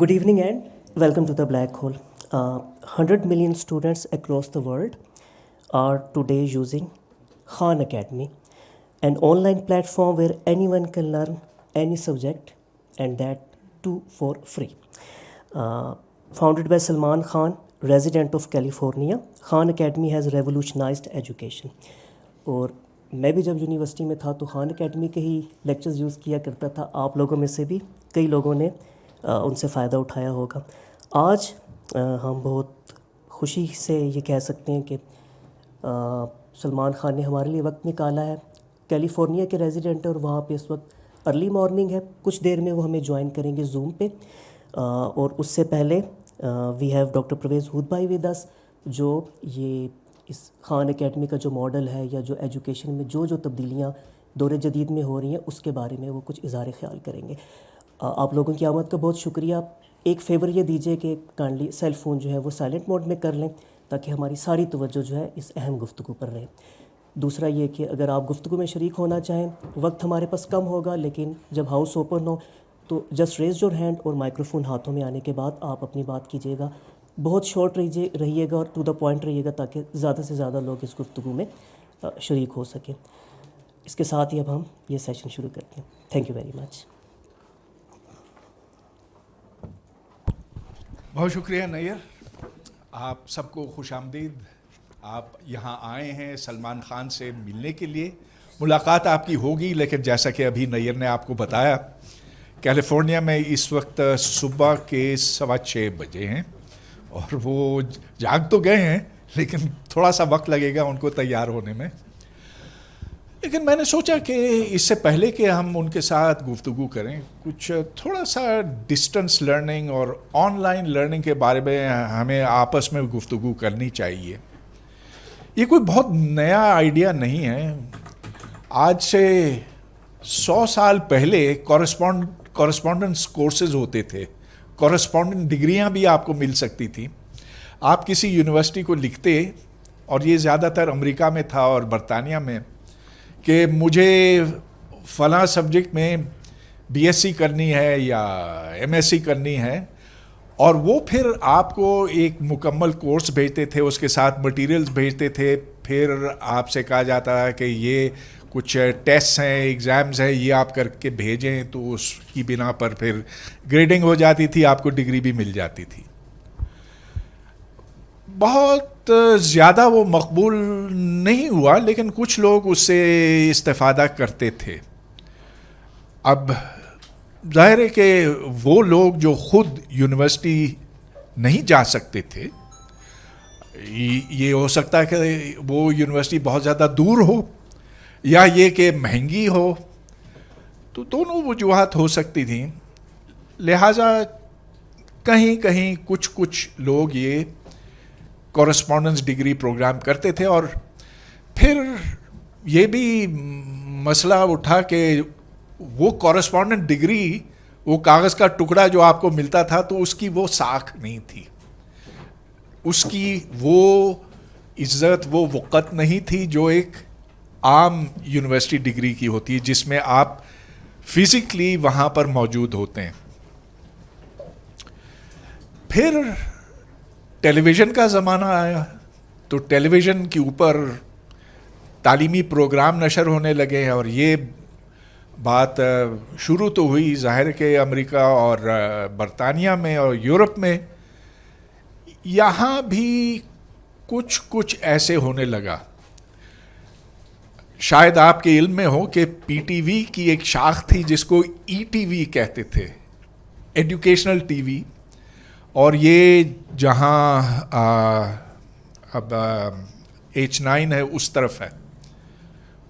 Good evening and welcome to the Black Hole. 100 million students across the world are today using Khan Academy, an online platform where anyone can learn any subject and that too for free. Founded by Salman Khan, resident of California, Khan Academy has revolutionized education. और मैं भी जब university में था तो Khan academy के ही lectures use किया करता था. आप लोगों में से भी कई लोगों ने उनसे फ़ायदा उठाया होगा. आज हम बहुत खुशी से ये कह सकते हैं कि सलमान खान ने हमारे लिए वक्त निकाला है. कैलिफोर्निया के रेजिडेंट है और वहाँ पे इस वक्त अर्ली मॉर्निंग है. कुछ देर में वो हमें ज्वाइन करेंगे ज़ूम पे. और उससे पहले we have doctor Parvez Hoodbhoy with us, जो ये इस खान एकेडमी का जो मॉडल है या जो एजुकेशन में जो तब्दीलियाँ दौर जदीद में हो रही हैं उसके बारे में वो कुछ इज़हार ख्याल करेंगे. आप लोगों की आमद का बहुत शुक्रिया. एक फ़ेवर ये दीजिए कि काइंडली सेल फ़ोन जो है वो साइलेंट मोड में कर लें ताकि हमारी सारी तवज्जो जो है इस अहम गुफ्तगू पर रहे. दूसरा ये कि अगर आप गुफ्तगू में शरीक होना चाहें, वक्त हमारे पास कम होगा लेकिन जब हाउस ओपन हो तो जस्ट रेज़ योर हैंड और माइक्रोफोन हाथों में आने के बाद आप अपनी बात कीजिएगा. बहुत शॉर्ट रहिएगा और टू द पॉइंट रहिएगा ताकि ज़्यादा से ज़्यादा लोग इस गुफ्तगू में शरीक हो सकें. इसके साथ ही अब हम ये सेशन शुरू करते हैं. Thank you very much. बहुत शुक्रिया नैयर, आप सबको खुश आमदीद. आप यहाँ आए हैं सलमान खान से मिलने के लिए. मुलाकात आपकी होगी, लेकिन जैसा कि अभी नैयर ने आपको बताया, कैलिफोर्निया में इस वक्त सुबह के 6:15 बजे हैं और वो जाग तो गए हैं लेकिन थोड़ा सा वक्त लगेगा उनको तैयार होने में. लेकिन मैंने सोचा कि इससे पहले कि हम उनके साथ गुफ्तगू करें, कुछ थोड़ा सा डिस्टेंस लर्निंग और ऑनलाइन लर्निंग के बारे में हमें आपस में गुफ्तगू करनी चाहिए. ये कोई बहुत नया आइडिया नहीं है. आज से 100 साल पहले कॉरेस्पॉन्डेंस कोर्सेज होते थे. कॉरेस्पॉन्डेंट डिग्रियां भी आपको मिल सकती थी. आप किसी यूनिवर्सिटी को लिखते, और ये ज़्यादातर अमेरिका में था और बरतानिया में, कि मुझे फ़लाँ सब्जेक्ट में बीएससी करनी है या एमएससी करनी है, और वो फिर आपको एक मुकम्मल कोर्स भेजते थे, उसके साथ मटेरियल्स भेजते थे. फिर आपसे कहा जाता है कि ये कुछ टेस्ट हैं, एग्ज़ाम्स हैं, ये आप करके भेजें, तो उसकी बिना पर फिर ग्रेडिंग हो जाती थी, आपको डिग्री भी मिल जाती थी. बहुत ज़्यादा वो मकबूल नहीं हुआ, लेकिन कुछ लोग उससे इस्तेफ़ादा करते थे. अब ज़ाहिर है कि वो लोग जो ख़ुद यूनिवर्सिटी नहीं जा सकते थे, ये हो सकता है कि वो यूनिवर्सिटी बहुत ज़्यादा दूर हो या ये कि महंगी हो, तो दोनों वजूहात हो सकती थी. लिहाजा कहीं कहीं कुछ लोग ये कॉरेस्पॉन्डेंस डिग्री प्रोग्राम करते थे. और फिर ये भी मसला उठा कि वो कॉरेस्पॉन्डेंट डिग्री, वो कागज़ का टुकड़ा जो आपको मिलता था, तो उसकी वो साख नहीं थी, उसकी वो इज़्ज़त, वो वक़्त नहीं थी जो एक आम यूनिवर्सिटी डिग्री की होती है, जिसमें आप फिज़िकली वहाँ पर मौजूद होते हैं. फिर टेलीविज़न का ज़माना आया, तो टेलीविज़न के ऊपर तालीमी प्रोग्राम नशर होने लगे हैं. और ये बात शुरू तो हुई ज़ाहिर के अमेरिका और बरतानिया में और यूरोप में. यहाँ भी कुछ ऐसे होने लगा. शायद आपके इल्म में हो कि पीटीवी की एक शाख थी जिसको ईटीवी कहते थे, एजुकेशनल टीवी. और ये जहाँ अब H9 है उस तरफ है,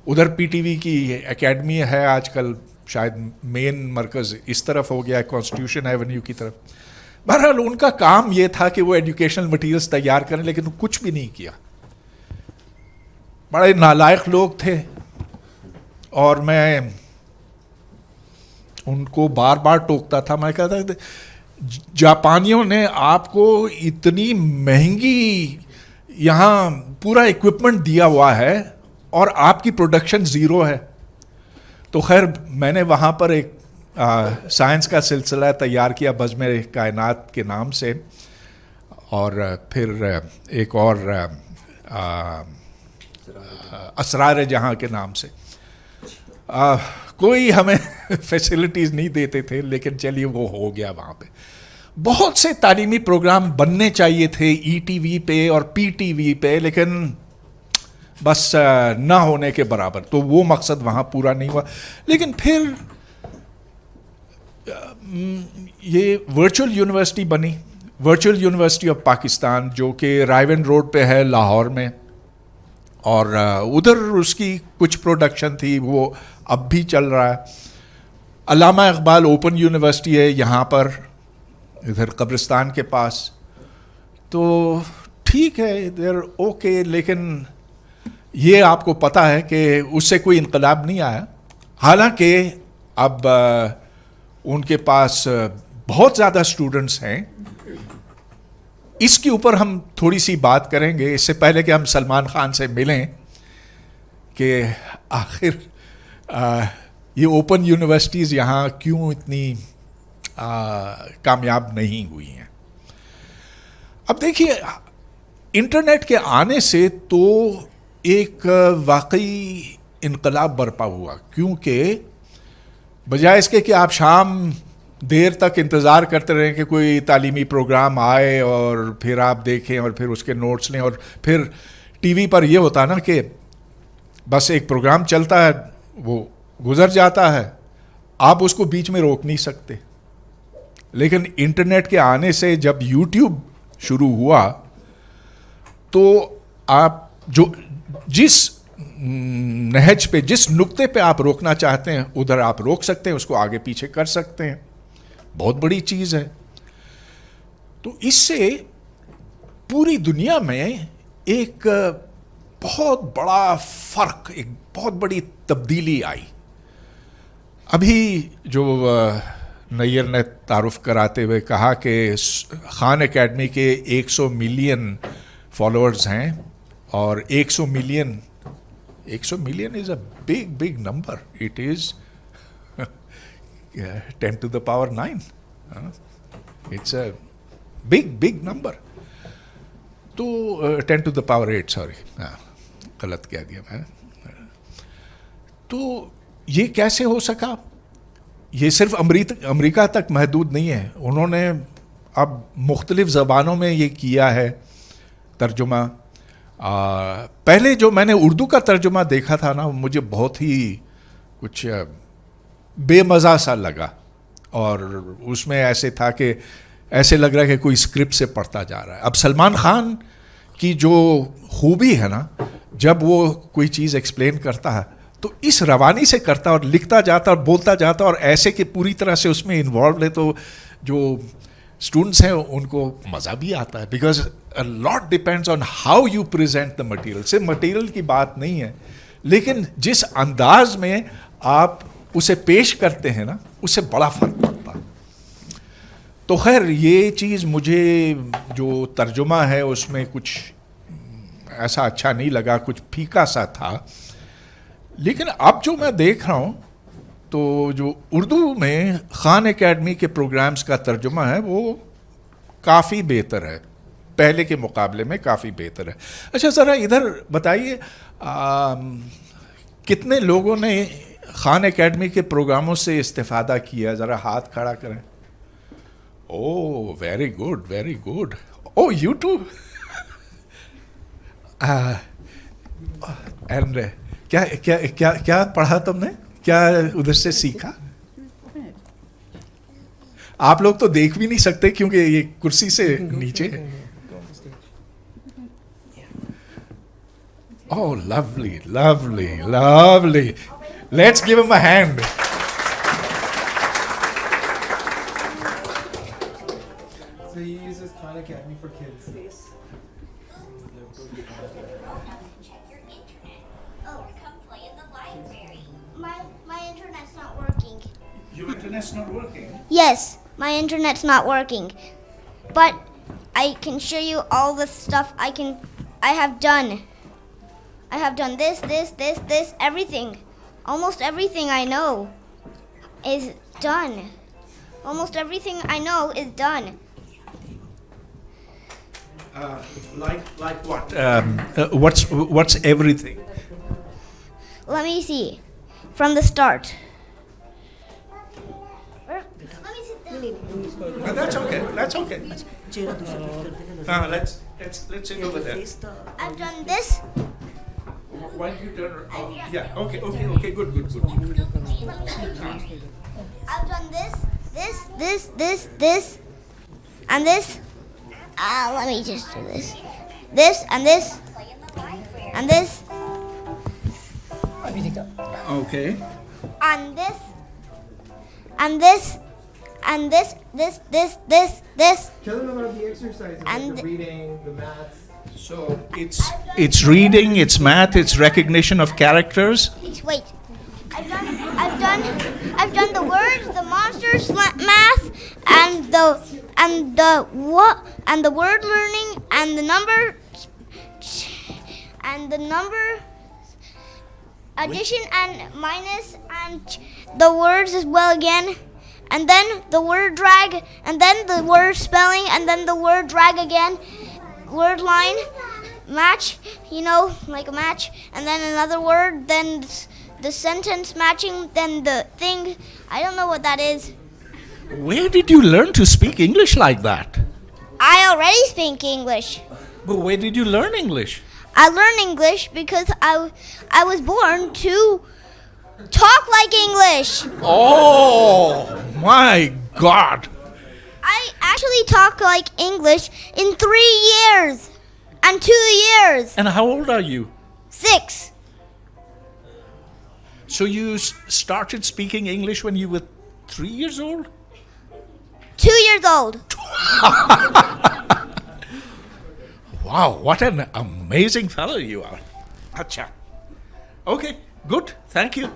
उधर पीटीवी की एकेडमी है आजकल. शायद मेन मरकज़ इस तरफ हो गया है, कॉन्स्टिट्यूशन एवेन्यू की तरफ. बहरहाल उनका काम ये था कि वो एजुकेशनल मटेरियल्स तैयार करें, लेकिन कुछ भी नहीं किया. बड़े नालायक लोग थे और मैं उनको बार बार टोकता था. मैं कहता था, जापानियों ने आपको इतनी महंगी यहाँ पूरा इक्विपमेंट दिया हुआ है और आपकी प्रोडक्शन ज़ीरो है. तो खैर मैंने वहाँ पर एक साइंस का सिलसिला तैयार किया बज़्म कायनात के नाम से, और फिर एक और असरार जहाँ के नाम से। कोई हमें फैसिलिटीज़ नहीं देते थे, लेकिन चलिए वो हो गया वहाँ पे। बहुत से तालीमी प्रोग्राम बनने चाहिए थे ईटीवी पे और पीटीवी पे, लेकिन बस ना होने के बराबर, तो वो मकसद वहाँ पूरा नहीं हुआ। लेकिन फिर ये वर्चुअल यूनिवर्सिटी बनी, वर्चुअल यूनिवर्सिटी ऑफ पाकिस्तान, जो कि रायवन रोड पे है लाहौर में, और उधर उसकी कुछ प्रोडक्शन थी, वो अब भी चल रहा है। अल्लामा इकबाल ओपन यूनिवर्सिटी है यहाँ पर, इधर कब्रिस्तान के पास। तो ठीक है, इधर ओके, लेकिन ये आपको पता है कि उससे कोई इनकलाब नहीं आया। हालांकि अब उनके पास बहुत ज़्यादा स्टूडेंट्स हैं। इसके ऊपर हम थोड़ी सी बात करेंगे, इससे पहले कि हम सलमान खान से मिलें, कि आखिर ये ओपन यूनिवर्सिटीज़ यहाँ क्यों इतनी कामयाब नहीं हुई हैं। अब देखिए, इंटरनेट के आने से तो एक वाकई इनकलाब बरपा हुआ, क्योंकि बजाय इसके कि आप शाम देर तक इंतज़ार करते रहें कि कोई तालीमी प्रोग्राम आए और फिर आप देखें और फिर उसके नोट्स लें, और फिर टीवी पर ये होता ना कि बस एक प्रोग्राम चलता है, वो गुजर जाता है, आप उसको बीच में रोक नहीं सकते। लेकिन इंटरनेट के आने से जब यूट्यूब शुरू हुआ, तो आप जो जिस नहज पे, जिस नुक्ते पे आप रोकना चाहते हैं, उधर आप रोक सकते हैं, उसको आगे पीछे कर सकते हैं। बहुत बड़ी चीज़ है। तो इससे पूरी दुनिया में एक बहुत बड़ा फ़र्क, एक बहुत बड़ी तब्दीली आई। अभी जो नैयर ने तारुफ कराते हुए कहा कि खान एकेडमी के 100 मिलियन फॉलोअर्स हैं, और 100 million is a big number. It is 10 to the power 9. It's a big number. तो 10 to the power 8, सॉरी, गलत कह दिया मैंने। तो ये कैसे हो सका? ये सिर्फ अमेरिका तक महदूद नहीं है। उन्होंने अब मुख्तलिफ ज़बानों में ये किया है तर्जुमा। पहले जो मैंने उर्दू का तर्जुमा देखा था ना, मुझे बहुत ही कुछ बेमज़ा सा लगा, और उसमें ऐसे था कि ऐसे लग रहा है कि कोई स्क्रिप्ट से पढ़ता जा रहा है। अब सलमान खान की जो खूबी है ना, जब वो कोई चीज़ एक्सप्लेन करता है तो इस रवानी से करता और लिखता जाता और बोलता जाता, और ऐसे कि पूरी तरह से उसमें इन्वॉल्व है, तो जो स्टूडेंट्स हैं उनको मज़ा भी आता है। Because a lot depends on how you present the material. सिर्फ मटेरियल की बात नहीं है, लेकिन जिस अंदाज में आप उसे पेश करते हैं ना, उससे बड़ा फ़र्क पड़ता है। तो खैर, ये चीज़ मुझे जो तर्जुमा है उसमें कुछ ऐसा अच्छा नहीं लगा, कुछ फीका सा था। लेकिन अब जो मैं देख रहा हूँ, तो जो उर्दू में खान एकेडमी के प्रोग्राम्स का तर्जुमा है वो काफ़ी बेहतर है, पहले के मुकाबले में काफ़ी बेहतर है। अच्छा, ज़रा इधर बताइए, कितने लोगों ने खान एकेडमी के प्रोग्रामों से इस्तेफादा किया? ज़रा हाथ खड़ा करें। Oh, very good, very good. Oh, YouTube. And क्या क्या क्या क्या पढ़ा तुमने? क्या उधर से सीखा? आप लोग तो देख भी नहीं सकते क्योंकि ये कुर्सी से नीचे है। Oh, lovely, lovely, lovely. Let's give him a hand. So he uses Khan Academy for kids. Check your internet. Oh, come play in the library. My internet's not working. Your internet's not working? Yes, my internet's not working. But I can show you all the stuff I have done. I have done this, everything. Almost everything I know. is done. Almost everything I know is done. Like what? What's everything? Let me see. From the start. Let me sit down. That's okay. That's okay. Let's sit over there. I've done this. Why don't you turn around? Yeah. Okay. Good. I've done this, and this. Let me just do this. This and this, and this, Okay. and this, and this, and this. Tell them about the exercises, And- like the reading, the maths. So it's reading, it's math, it's recognition of characters. Wait. I've done the words, the monsters, math, and the word learning, and the number addition and minus, and the words as well again, and then the word drag, and then the word spelling, and then the word drag again, word line, match, like a match, and then another word, then the sentence matching, then the thing. I don't know what that is. Where did you learn to speak English like that? I already speak English. But where did you learn English? I learned English because I was born to talk like English. Oh my God! I actually talk like English in 3 years and 2 years. And how old are you? 6. So you started speaking English when you were 3 years old? 2 years old. Wow, what an amazing fellow you are. Acha. Okay, good. Thank you.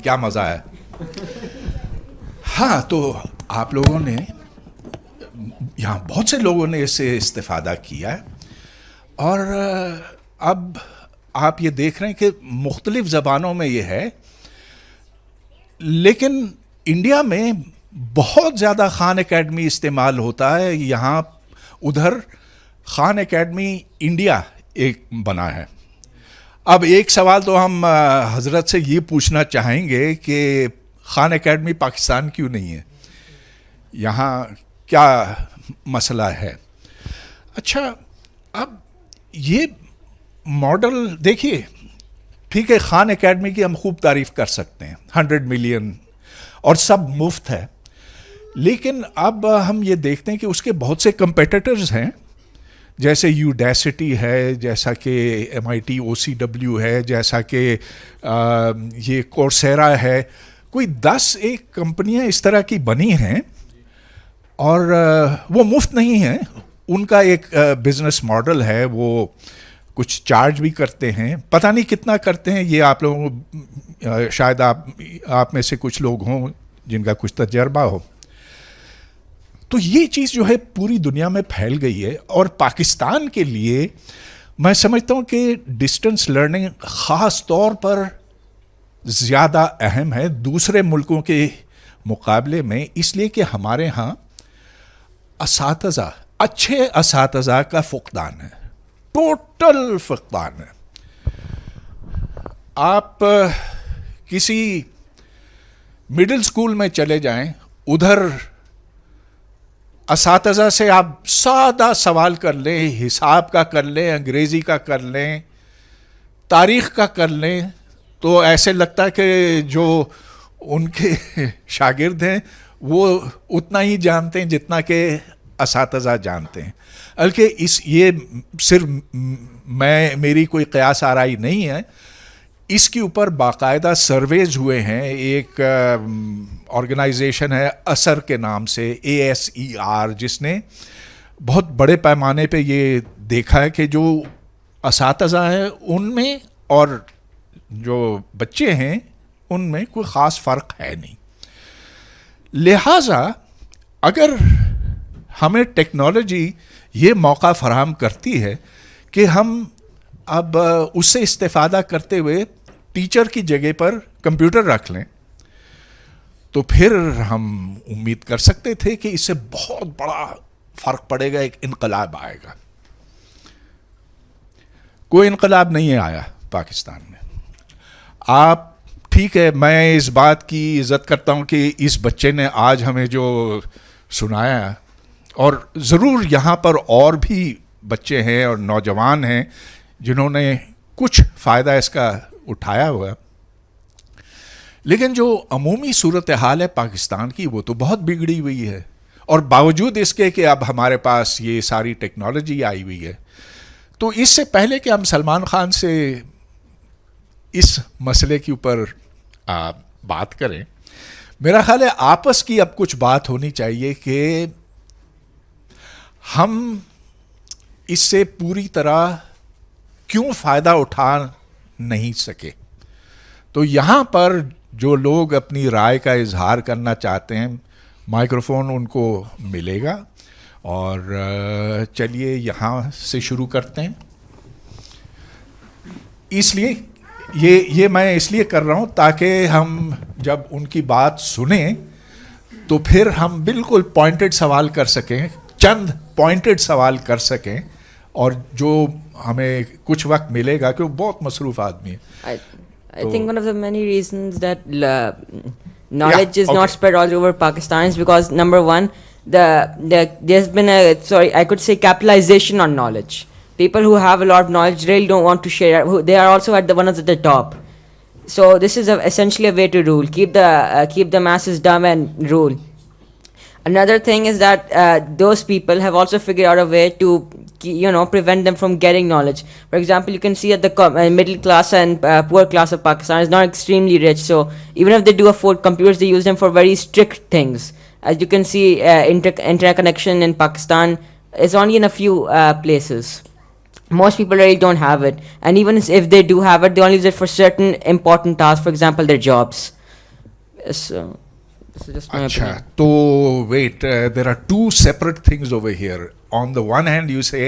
क्या मज़ा है. हाँ, तो आप लोगों ने यहाँ बहुत से लोगों ने इससे इस्तेफ़ादा किया है और अब आप ये देख रहे हैं कि मुख्तलिफ़ ज़बानों में ये है, लेकिन इंडिया में बहुत ज़्यादा खान एकेडमी इस्तेमाल होता है. यहाँ उधर खान एकेडमी इंडिया एक बना है. अब एक सवाल तो हम हज़रत से ये पूछना चाहेंगे कि खान एकेडमी पाकिस्तान क्यों नहीं है, यहाँ क्या मसला है. अच्छा, अब ये मॉडल देखिए, ठीक है, खान एकेडमी की हम खूब तारीफ़ कर सकते हैं, 100 मिलियन और सब मुफ्त है, लेकिन अब हम ये देखते हैं कि उसके बहुत से कंपेटिटर्स हैं, जैसे यूडेसिटी है, जैसा कि MIT OCW है, जैसा कि ये कोर्सेरा है. कोई 10 एक कंपनियां इस तरह की बनी हैं और वो मुफ्त नहीं हैं. उनका एक बिज़नेस मॉडल है, वो कुछ चार्ज भी करते हैं. पता नहीं कितना करते हैं, ये आप लोगों को शायद आप में से कुछ लोग हों जिनका कुछ तजर्बा हो. तो ये चीज़ जो है पूरी दुनिया में फैल गई है और पाकिस्तान के लिए मैं समझता हूँ कि डिस्टेंस लर्निंग ख़ास तौर पर ज़्यादा अहम है दूसरे मुल्कों के मुकाबले में, इसलिए कि हमारे यहाँ असातिज़ा, अच्छे असातिज़ा का फुक़दान है, टोटल फुक़दान है. आप किसी मिडिल स्कूल में चले जाएं, उधर असातिज़ा से आप सादा सवाल कर लें, हिसाब का कर लें, अंग्रेज़ी का कर लें, तारीख़ का कर लें, तो ऐसे लगता है कि जो उनके शागिर्द हैं वो उतना ही जानते हैं जितना कि असातिज़ा जानते हैं. बल्कि ये सिर्फ मेरी कोई क़यास आराई नहीं है, इसके ऊपर बाकायदा सर्वेज हुए हैं. एक ऑर्गेनाइजेशन है असर के नाम से, ASER, जिसने बहुत बड़े पैमाने पे ये देखा है कि जो असातिज़ा हैं उनमें और जो बच्चे हैं उनमें कोई ख़ास फ़र्क है नहीं. लिहाजा अगर हमें टेक्नोलॉजी ये मौका फ़राहम करती है कि हम اب اس سے استفادہ کرتے ہوئے ٹیچر کی جگہ پر کمپیوٹر رکھ لیں تو پھر ہم امید کر سکتے تھے کہ اس سے بہت بڑا فرق پڑے گا, ایک انقلاب آئے گا. کوئی انقلاب نہیں آیا پاکستان میں. آپ ٹھیک ہے, میں اس بات کی عزت کرتا ہوں کہ اس بچے نے آج ہمیں جو سنایا, اور ضرور یہاں پر اور بھی بچے ہیں اور نوجوان ہیں جنہوں نے کچھ فائدہ اس کا اٹھایا ہوا, لیکن جو عمومی صورتحال ہے پاکستان کی وہ تو بہت بگڑی ہوئی ہے. اور باوجود اس کے کہ اب ہمارے پاس یہ ساری ٹیکنالوجی آئی ہوئی ہے, تو اس سے پہلے کہ ہم سلمان خان سے اس مسئلے کے اوپر بات کریں, میرا خیال ہے آپس کی اب کچھ بات ہونی چاہیے کہ ہم اس سے پوری طرح کیوں فائدہ اٹھا نہیں سکے. تو یہاں پر جو لوگ اپنی رائے کا اظہار کرنا چاہتے ہیں, مائکروفون ان کو ملے گا, اور چلیے یہاں سے شروع کرتے ہیں. اس لیے یہ میں اس لیے کر رہا ہوں تاکہ ہم جب ان کی بات سنیں تو پھر ہم بالکل پوائنٹڈ سوال کر سکیں, چند پوائنٹڈ سوال کر سکیں, اور جو ہمیں کچھ وقت ملے گا کہ وہ بہت مصروف آدمی ہے. I think one of the many reasons that knowledge is not spread all over Pakistan is because number one, there's been I could say capitalization on knowledge. People who have a lot of knowledge really don't want to share. They are also at the ones at the top. So this is essentially a way to rule. Keep the masses dumb and rule. Another thing is that those people have also figured out a way to prevent them from getting knowledge. For example, you can see that the middle class and poor class of Pakistan is not extremely rich. So even if they do afford computers, they use them for very strict things. As you can see, interconnection in Pakistan is only in a few places. Most people really don't have it. And even if they do have it, they only use it for certain important tasks, for example, their jobs. So this is just my opinion. تو wait, there are two separate things over here. On the one hand, you say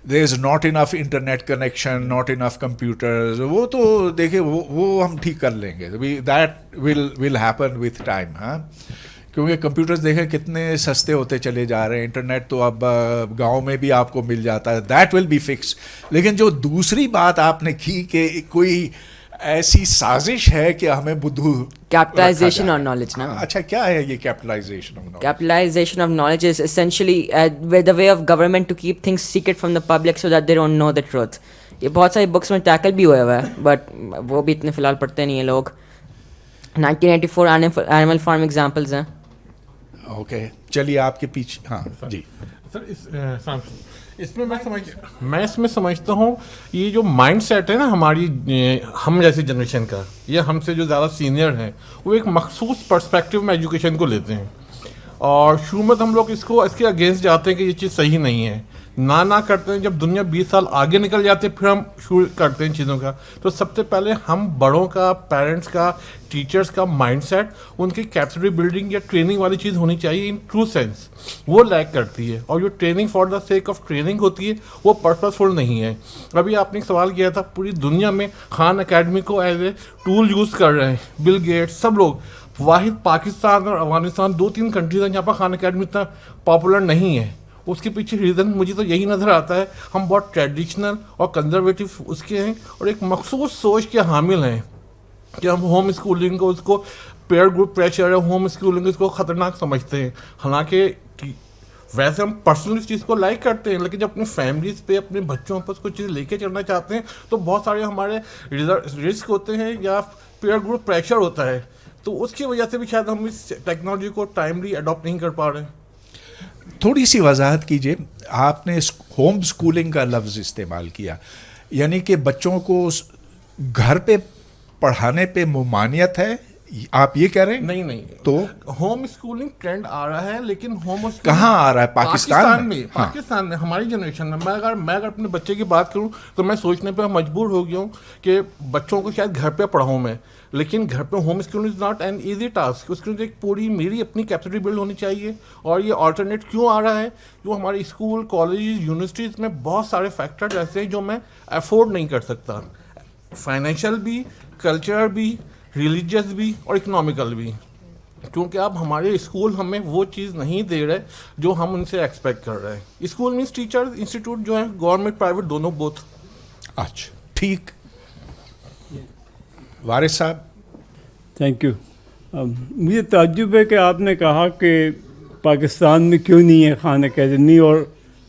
there is not enough internet connection, not enough computers. وہ تو دیکھیں وہ ہم ٹھیک کر لیں گے. That will happen with time. کیونکہ کمپیوٹرز دیکھیں کتنے سستے ہوتے چلے جا رہے ہیں, انٹرنیٹ تو اب گاؤں میں بھی آپ کو مل جاتا ہے. That will be fixed. لیکن جو دوسری بات آپ نے کی کہ کوئی ایسی سازش ہے کہ ہمیں بدھو Capitalization on knowledge نا. اچھا کیا ہے یہ capitalization of knowledge? Capitalization of knowledge is essentially the way of government to keep things secret from the public so that they don't know the truth. یہ بہت ساری بکس میں ٹیکل بھی ہوا ہے, بٹ وہ بھی اتنے فی الحال پڑھتے نہیں ہیں لوگ. 1984 اینیمل فارم ایگزامپلز ہیں. اوکے چلیے آپ کے پیچھے. ہاں جی سر, اس میں اس میں سمجھتا ہوں یہ جو مائنڈ سیٹ ہے نا ہماری, ہم جیسی جنریشن کا, یا ہم سے جو زیادہ سینئر ہیں, وہ ایک مخصوص پرسپیکٹیو میں ایجوکیشن کو لیتے ہیں, اور شروع میں ہم لوگ اس کے اگینسٹ جاتے ہیں کہ یہ چیز صحیح نہیں ہے, نہ کرتے ہیں. جب دنیا 20 سال آگے نکل جاتے ہیں پھر ہم شروع کرتے ہیں چیزوں کا. تو سب سے پہلے ہم بڑوں کا, پیرنٹس کا, ٹیچرس کا مائنڈ سیٹ, ان کی کیپیسٹی بلڈنگ یا ٹریننگ والی چیز ہونی چاہیے ان ٹرو سینس, وہ لیک کرتی ہے. اور جو training for the sake of training ہوتی ہے وہ پرپزفل نہیں ہے. ابھی آپ نے ایک سوال کیا تھا, پوری دنیا میں خان اکیڈمی کو ایز اے ٹول یوز کر رہے ہیں, بل گیٹس سب لوگ. واحد پاکستان اور افغانستان 2-3 کنٹریز ہیں جہاں پر خان اکیڈمی اتنا پاپولر نہیں ہے. اس کے پیچھے ریزن مجھے تو یہی نظر آتا ہے, ہم بہت ٹریڈیشنل اور کنزرویٹو اس کے ہیں, اور ایک مخصوص سوچ کے حامل ہیں کہ ہم ہوم اسکولنگ کو, اس کو پیئر گروپ پریشر ہے, ہوم اسکولنگ اس کو خطرناک سمجھتے ہیں. حالانکہ ویسے ہم پرسنل اس چیز کو لائک کرتے ہیں, لیکن جب اپنی فیملیز پہ, اپنے بچوں پر کوئی چیز لے کے چلنا چاہتے ہیں تو بہت سارے ہمارے رسک ہوتے ہیں یا پیئر گروپ پریشر ہوتا ہے. تو اس کی وجہ سے بھی شاید ہم اس ٹیکنالوجی کو ٹائملی اڈاپٹ نہیں کر پا رہے ہیں. تھوڑی سی وضاحت کیجیے. آپ نے ہوم اسکولنگ کا لفظ استعمال کیا, یعنی کہ بچوں کو گھر پہ پڑھانے پہ ممانعت ہے آپ یہ کہہ رہے ہیں؟ نہیں تو ہوم اسکولنگ ٹرینڈ آ رہا ہے, لیکن ہوم کہاں آ رہا ہے؟ پاکستان میں. پاکستان میں ہماری جنریشن میں میں اگر اپنے بچے کی بات کروں تو میں سوچنے پہ مجبور ہو گیا ہوں کہ بچوں کو شاید گھر پہ پڑھاؤں میں, لیکن گھر پہ home schooling is not an easy task. اس کے لیے ایک پوری میری اپنی کیپیسٹی بلڈ ہونی چاہیے. اور یہ آلٹرنیٹ کیوں آ رہا ہے؟ جو ہمارے اسکول, کالجز, یونیورسٹیز میں بہت سارے فیکٹر ایسے ہیں جو میں افورڈ نہیں کر سکتا, فائنینشیل بھی, کلچر بھی, ریلیجیس بھی اور اکنامیکل بھی, کیونکہ اب ہمارے اسکول ہمیں وہ چیز نہیں دے رہے جو ہم ان سے ایکسپیکٹ کر رہے ہیں. اسکول مینس ٹیچر, انسٹیٹیوٹ جو ہیں گورنمنٹ پرائیویٹ دونوں بوتھ. اچھا ٹھیک. وارث صاحب. Thank you. مجھے تعجب ہے کہ آپ نے کہا کہ پاکستان میں کیوں نہیں ہے خان اکیڈمی, اور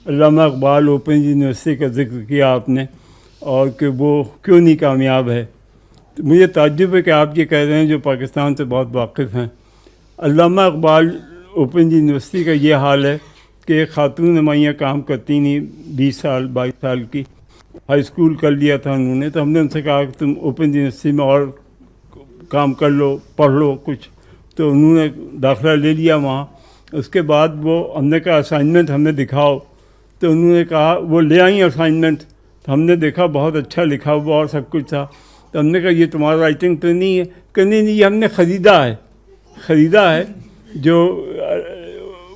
علامہ اقبال اوپن یونیورسٹی کا ذکر کیا آپ نے, اور کہ وہ کیوں نہیں کامیاب ہے. تو مجھے تعجب ہے کہ آپ یہ کہہ رہے ہیں جو پاکستان سے بہت واقف ہیں. علامہ اقبال اوپن یونیورسٹی کا یہ حال ہے کہ ایک خاتون نمائیاں کام کرتی نہیں, 20 سال 22 سال کی, ہائی اسکول کر لیا تھا انہوں نے, تو ہم نے ان سے کہا کہ تم اوپن یونیورسٹی میں اور کام کر لو, پڑھ لو کچھ, تو انہوں نے داخلہ لے لیا وہاں. اس کے بعد وہ ہم نے کہا اسائنمنٹ ہمیں دکھاؤ, تو انہوں نے کہا وہ لے آئیں اسائنمنٹ, تو ہم نے دیکھا بہت اچھا لکھا ہوا اور سب کچھ تھا. تو ہم نے کہا یہ تمہارا رائٹنگ تو نہیں ہے؟ کہ نہیں یہ ہم نے خریدا ہے جو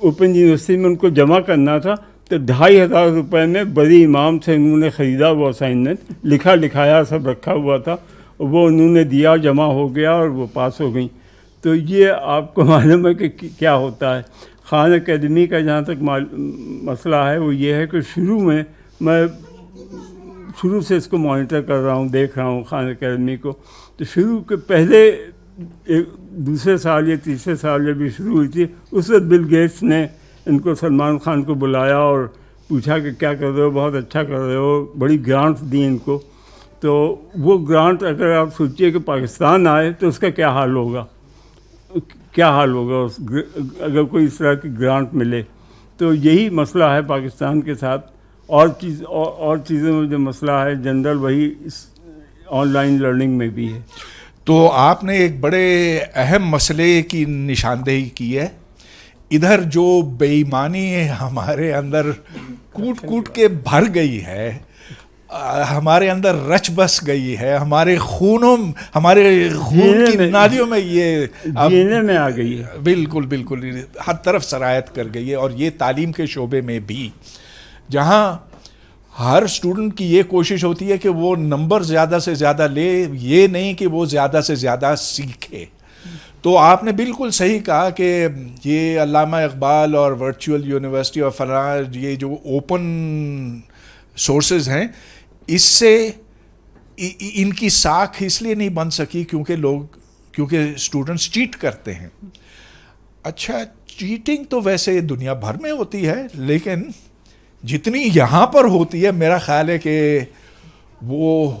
اوپن یونیورسٹی میں ان کو جمع کرنا تھا, تو 2500 روپے میں بڑی امام سے انہوں نے خریدا وہ اسائنمنٹ, لکھا لکھایا سب رکھا ہوا تھا, وہ انہوں نے دیا, جمع ہو گیا اور وہ پاس ہو گئیں. تو یہ آپ کو معلوم ہے کہ کیا ہوتا ہے. خان اکیڈمی کا جہاں تک مسئلہ ہے وہ یہ ہے کہ میں شروع سے اس کو مانیٹر کر رہا ہوں, دیکھ رہا ہوں خان اکیڈمی کو. تو شروع کے پہلے دوسرے سال یا تیسرے سال جب یہ شروع ہوئی تھی, اس وقت بل گیٹس نے ان کو سلمان خان کو بلایا اور پوچھا کہ کیا کر رہے ہو, بہت اچھا کر رہے ہو, بڑی گرانٹس دی ان کو. تو وہ گرانٹ اگر آپ سوچیے کہ پاکستان آئے تو اس کا کیا حال ہوگا اگر کوئی اس طرح کی گرانٹ ملے. تو یہی مسئلہ ہے پاکستان کے ساتھ. اور چیزوں میں جو مسئلہ ہے جنرل وہی آن لائن لرننگ میں بھی ہے. تو آپ نے ایک بڑے اہم مسئلے کی نشاندہی کی ہے. ادھر جو بے ایمانی ہمارے اندر کوٹ کے بھر گئی ہے, ہمارے اندر رچ بس گئی ہے, ہمارے خون کی نالیوں میں یہ جینے میں آ گئی ہے. بالکل ہر طرف سرایت کر گئی ہے. اور یہ تعلیم کے شعبے میں بھی, جہاں ہر اسٹوڈنٹ کی یہ کوشش ہوتی ہے کہ وہ نمبر زیادہ سے زیادہ لے, یہ نہیں کہ وہ زیادہ سے زیادہ سیکھے. تو آپ نے بالکل صحیح کہا کہ یہ علامہ اقبال اور ورچوئل یونیورسٹی اور فلاں یہ جو اوپن سورسز ہیں, اس سے ان کی ساکھ اس لیے نہیں بن سکی کیونکہ اسٹوڈنٹس چیٹ کرتے ہیں. اچھا, چیٹنگ تو ویسے دنیا بھر میں ہوتی ہے, لیکن جتنی یہاں پر ہوتی ہے میرا خیال ہے کہ وہ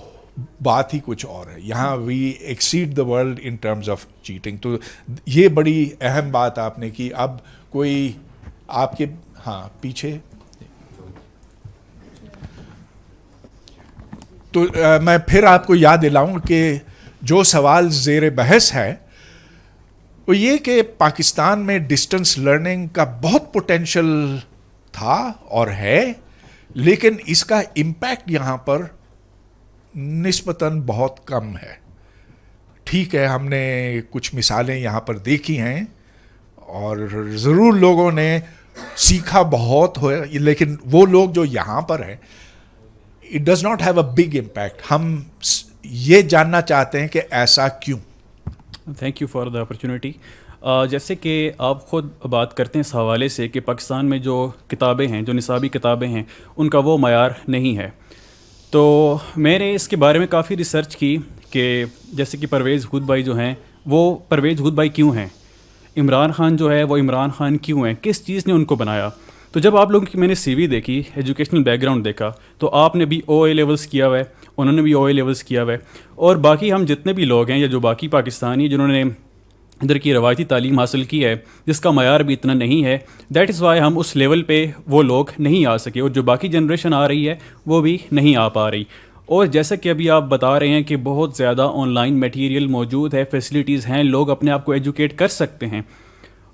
بات ہی کچھ اور ہے. یہاں we exceed the world in terms of cheating. تو یہ بڑی اہم بات آپ نے کی. اب کوئی آپ کے پیچھے, تو میں پھر آپ کو یاد دلاؤں کہ جو سوال زیر بحث ہے وہ یہ کہ پاکستان میں ڈسٹنس لرننگ کا بہت پوٹینشل تھا اور ہے, لیکن اس کا امپیکٹ یہاں پر نسبتاً بہت کم ہے. ٹھیک ہے, ہم نے کچھ مثالیں یہاں پر دیکھی ہیں اور ضرور لوگوں نے سیکھا بہت ہو, لیکن وہ لوگ جو یہاں پر ہیں it does not have a big impact. ہم یہ جاننا چاہتے ہیں کہ ایسا کیوں. Thank you for the opportunity. جیسے کہ آپ خود بات کرتے ہیں اس حوالے سے کہ پاکستان میں جو کتابیں ہیں, جو نصابی کتابیں ہیں, ان کا وہ معیار نہیں ہے. تو میں نے اس کے بارے میں کافی ریسرچ کی کہ جیسے کہ پرویز ہودبھائی جو ہیں وہ پرویز ہودبھائی کیوں ہیں, عمران خان جو ہے وہ عمران خان کیوں ہیں, کس چیز نے ان کو بنایا. تو جب آپ لوگوں کی میں نے سی وی دیکھی, ایجوکیشنل بیک گراؤنڈ دیکھا, تو آپ نے بھی او اے لیولس کیا ہوا ہے, انہوں نے بھی او اے لیولس کیا ہوا ہے, اور باقی ہم جتنے بھی لوگ ہیں یا جو باقی پاکستانی جنہوں نے ادھر کی روایتی تعلیم حاصل کی ہے جس کا معیار بھی اتنا نہیں ہے, دیٹ از وائی ہم اس لیول پہ وہ لوگ نہیں آ سکے, اور جو باقی جنریشن آ رہی ہے وہ بھی نہیں آ پا رہی. اور جیسا کہ ابھی آپ بتا رہے ہیں کہ بہت زیادہ آن لائن میٹیریل موجود ہے, فیسلٹیز ہیں, لوگ اپنے آپ کو ایجوکیٹ کر سکتے ہیں.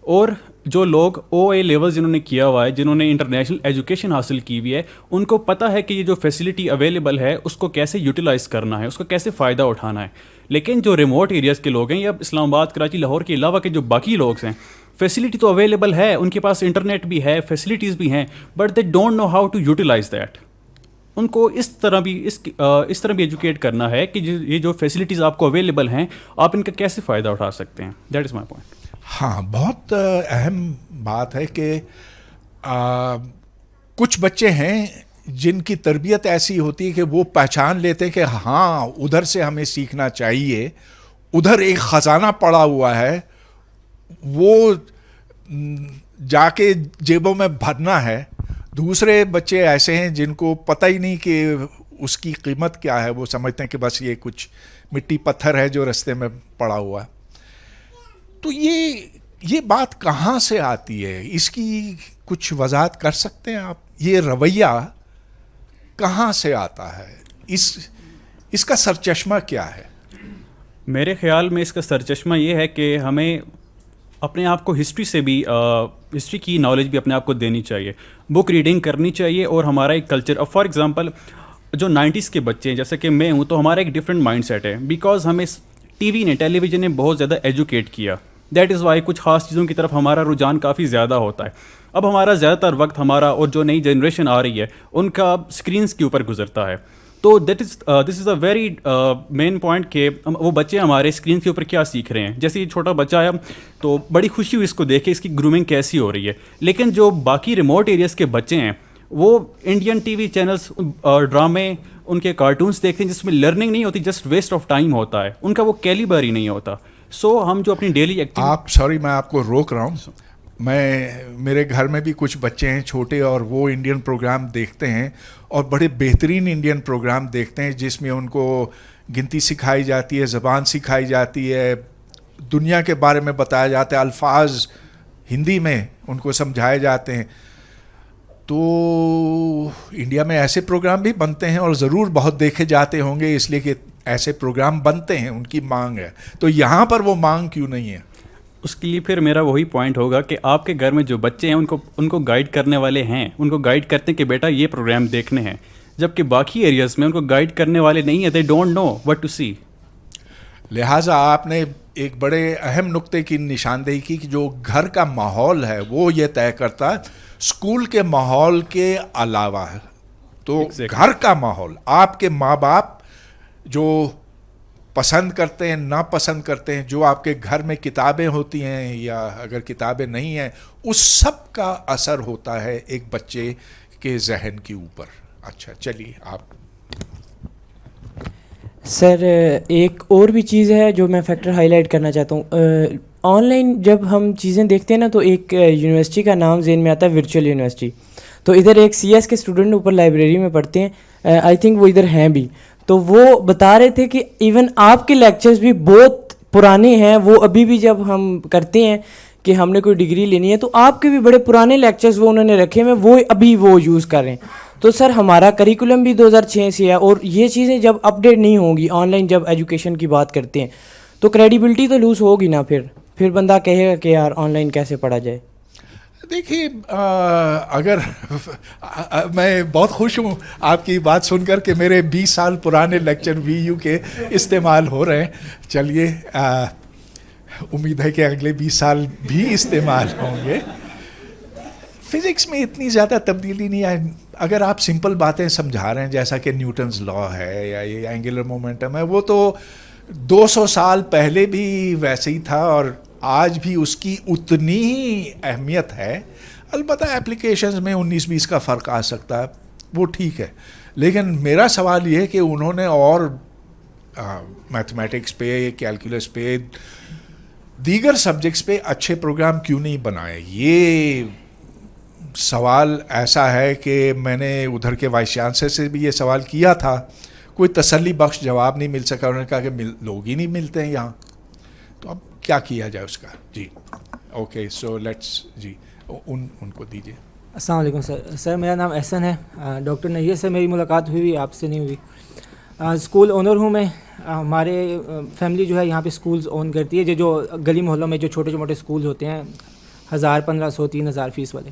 اور جو لوگ او اے لیول جنہوں نے کیا ہوا ہے, جنہوں نے انٹرنیشنل ایجوکیشن حاصل کی ہوئی ہے, ان کو پتہ ہے کہ یہ جو فیسلٹی اویلیبل ہے اس کو کیسے یوٹیلائز کرنا ہے, اس کو کیسے فائدہ اٹھانا ہے. لیکن جو ریموٹ ایریاز کے لوگ ہیں یا اسلام آباد, کراچی, لاہور کے علاوہ کے جو باقی لوگ ہیں, فیسلٹی تو اویلیبل ہے, ان کے پاس انٹرنیٹ بھی ہے, فیسلٹیز بھی ہیں, but they don't know how to utilise that. ان کو اس طرح بھی ایجوکیٹ کرنا ہے کہ یہ جو فیسلٹیز آپ کو اویلیبل ہیں, آپ ان کا کیسے فائدہ اٹھا سکتے ہیں. That is my point. ہاں, بہت اہم بات ہے کہ کچھ بچے ہیں جن کی تربیت ایسی ہوتی ہے کہ وہ پہچان لیتے ہیں کہ ہاں ادھر سے ہمیں سیکھنا چاہیے, ادھر ایک خزانہ پڑا ہوا ہے, وہ جا کے جیبوں میں بھرنا ہے. دوسرے بچے ایسے ہیں جن کو پتہ ہی نہیں کہ اس کی قیمت کیا ہے, وہ سمجھتے ہیں کہ بس یہ کچھ مٹی پتھر ہے جو رستے میں پڑا ہوا ہے. تو یہ بات کہاں سے آتی ہے, اس کی کچھ وضاحت کر سکتے ہیں آپ؟ یہ رویہ کہاں سے آتا ہے, اس کا سرچشمہ کیا ہے؟ میرے خیال میں اس کا سرچشمہ یہ ہے کہ ہمیں اپنے آپ کو ہسٹری سے بھی ہسٹری کی نالج بھی اپنے آپ کو دینی چاہیے, بک ریڈنگ کرنی چاہیے. اور ہمارا ایک کلچر, اب فار ایگزامپل جو 90s کے بچے ہیں جیسے کہ میں ہوں, تو ہمارا ایک ڈفرینٹ مائنڈ سیٹ ہے, بیکاز ہمیں ٹی وی نے, ٹیلی ویژن نے بہت زیادہ ایجوکیٹ کیا. دیٹ از وائی کچھ خاص چیزوں کی طرف ہمارا رجحان کافی زیادہ ہوتا ہے. اب ہمارا زیادہ تر وقت ہمارا, اور جو نئی جنریشن آ رہی ہے ان کا اسکرینس کے اوپر گزرتا ہے. تو دس از اے ویری مین پوائنٹ کہ وہ بچے ہمارے اسکرین کے اوپر کیا سیکھ رہے ہیں. جیسے یہ چھوٹا بچہ ہے تو بڑی خوشی ہوئی اس کو دیکھ کے, اس کی گرومنگ کیسی ہو رہی ہے. لیکن جو باقی ریموٹ ایریاز کے بچے ہیں وہ انڈین ٹی وی چینلس, ڈرامے, ان کے کارٹونس دیکھتے ہیں جس میں لرننگ نہیں ہوتی, جسٹ ویسٹ آف ٹائم ہوتا ہے, ان کا وہ کیلیبر ہی نہیں ہوتا. سو ہم جو اپنی ڈیلی آپ سوری میں آپ کو روک رہا ہوں, میرے گھر میں بھی کچھ بچے ہیں چھوٹے, اور وہ انڈین پروگرام دیکھتے ہیں, اور بڑے بہترین انڈین پروگرام دیکھتے ہیں جس میں ان کو گنتی سکھائی جاتی ہے, زبان سکھائی جاتی ہے, دنیا کے بارے میں بتایا جاتا ہے, الفاظ ہندی میں ان کو سمجھائے جاتے ہیں. تو انڈیا میں ایسے پروگرام بھی بنتے ہیں اور ضرور بہت دیکھے جاتے ہوں گے, اس لیے کہ ایسے پروگرام بنتے ہیں, ان کی مانگ ہے. تو یہاں پر وہ مانگ کیوں نہیں ہے؟ اس کے لیے پھر میرا وہی پوائنٹ ہوگا کہ آپ کے گھر میں جو بچے ہیں ان کو گائیڈ کرنے والے ہیں, ان کو گائیڈ کرتے ہیں کہ بیٹا یہ پروگرام دیکھنے ہیں, جبکہ باقی ایریاز میں ان کو گائیڈ کرنے والے نہیں ہیں. They don't know what to see. لہٰذا آپ نے ایک بڑے اہم نقطے کی نشاندہی کی کہ جو گھر کا ماحول ہے وہ یہ طے کرتا ہے, اسکول کے ماحول کے علاوہ ہے. تو گھر کا ماحول, آپ کے ماں باپ جو پسند کرتے ہیں, ناپسند کرتے ہیں, جو آپ کے گھر میں کتابیں ہوتی ہیں یا اگر کتابیں نہیں ہیں, اس سب کا اثر ہوتا ہے ایک بچے کے ذہن کے اوپر. اچھا چلیے آپ. سر ایک اور بھی چیز ہے جو میں فیکٹر ہائی لائٹ کرنا چاہتا ہوں. آن لائن جب ہم چیزیں دیکھتے ہیں نا, تو ایک یونیورسٹی کا نام ذہن میں آتا ہے, ورچوئل یونیورسٹی. تو ادھر ایک سی ایس کے اسٹوڈنٹ اوپر لائبریری میں پڑھتے ہیں, آئی تھنک وہ ادھر ہیں بھی. تو وہ بتا رہے تھے کہ ایون آپ کے لیکچرز بھی بہت پرانے ہیں. وہ ابھی بھی جب ہم کرتے ہیں کہ ہم نے کوئی ڈگری لینی ہے, تو آپ کے بھی بڑے پرانے لیکچرز وہ انہوں نے رکھے ہوئے, وہ ابھی وہ یوز کر رہے ہیں. تو سر ہمارا کریکولم بھی 2006 سے ہے, اور یہ چیزیں جب اپڈیٹ نہیں ہوں گی, آن لائن جب ایجوکیشن کی بات کرتے ہیں, تو کریڈیبلٹی تو لوز ہوگی نا. پھر بندہ کہے گا کہ یار آن لائن کیسے پڑھا جائے. دیکھیے, اگر میں بہت خوش ہوں آپ کی بات سن کر کہ میرے 20 سال پرانے لیکچر وی یو کے استعمال ہو رہے ہیں. چلیے امید ہے کہ اگلے 20 سال بھی استعمال ہوں گے. فزکس میں اتنی زیادہ تبدیلی نہیں آئی. اگر آپ سمپل باتیں سمجھا رہے ہیں جیسا کہ نیوٹنز لا ہے یا یہ اینگولر مومنٹم ہے, وہ تو 200 سال پہلے بھی ویسے ہی تھا, اور آج بھی اس کی اتنی ہی اہمیت ہے. البتہ اپلیکیشنز میں 19-20 کا فرق آ سکتا ہے, وہ ٹھیک ہے. لیکن میرا سوال یہ ہے کہ انہوں نے اور میتھمیٹکس پہ, کیلکولس پہ, دیگر سبجیکٹس پہ اچھے پروگرام کیوں نہیں بنائے؟ یہ سوال ایسا ہے کہ میں نے ادھر کے وائس چانسلر سے بھی یہ سوال کیا تھا, کوئی تسلی بخش جواب نہیں مل سکا. انہوں نے کہا کہ لوگ ہی نہیں ملتے ہیں یہاں. تو اب کیا کیا جائے اس کا؟ جی اوکے, سو لیٹس, جی ان کو دیجیے. السلام علیکم سر. میرا نام احسن ہے. ڈاکٹر نیہ سے میری ملاقات ہوئی, آپ سے نہیں ہوئی. اسکول اونر ہوں میں. ہمارے فیملی جو ہے یہاں پہ اسکولز اون کرتی ہے, جو گلی محلوں میں جو چھوٹے موٹے اسکول ہوتے ہیں 1000 1500 3000 فیس والے.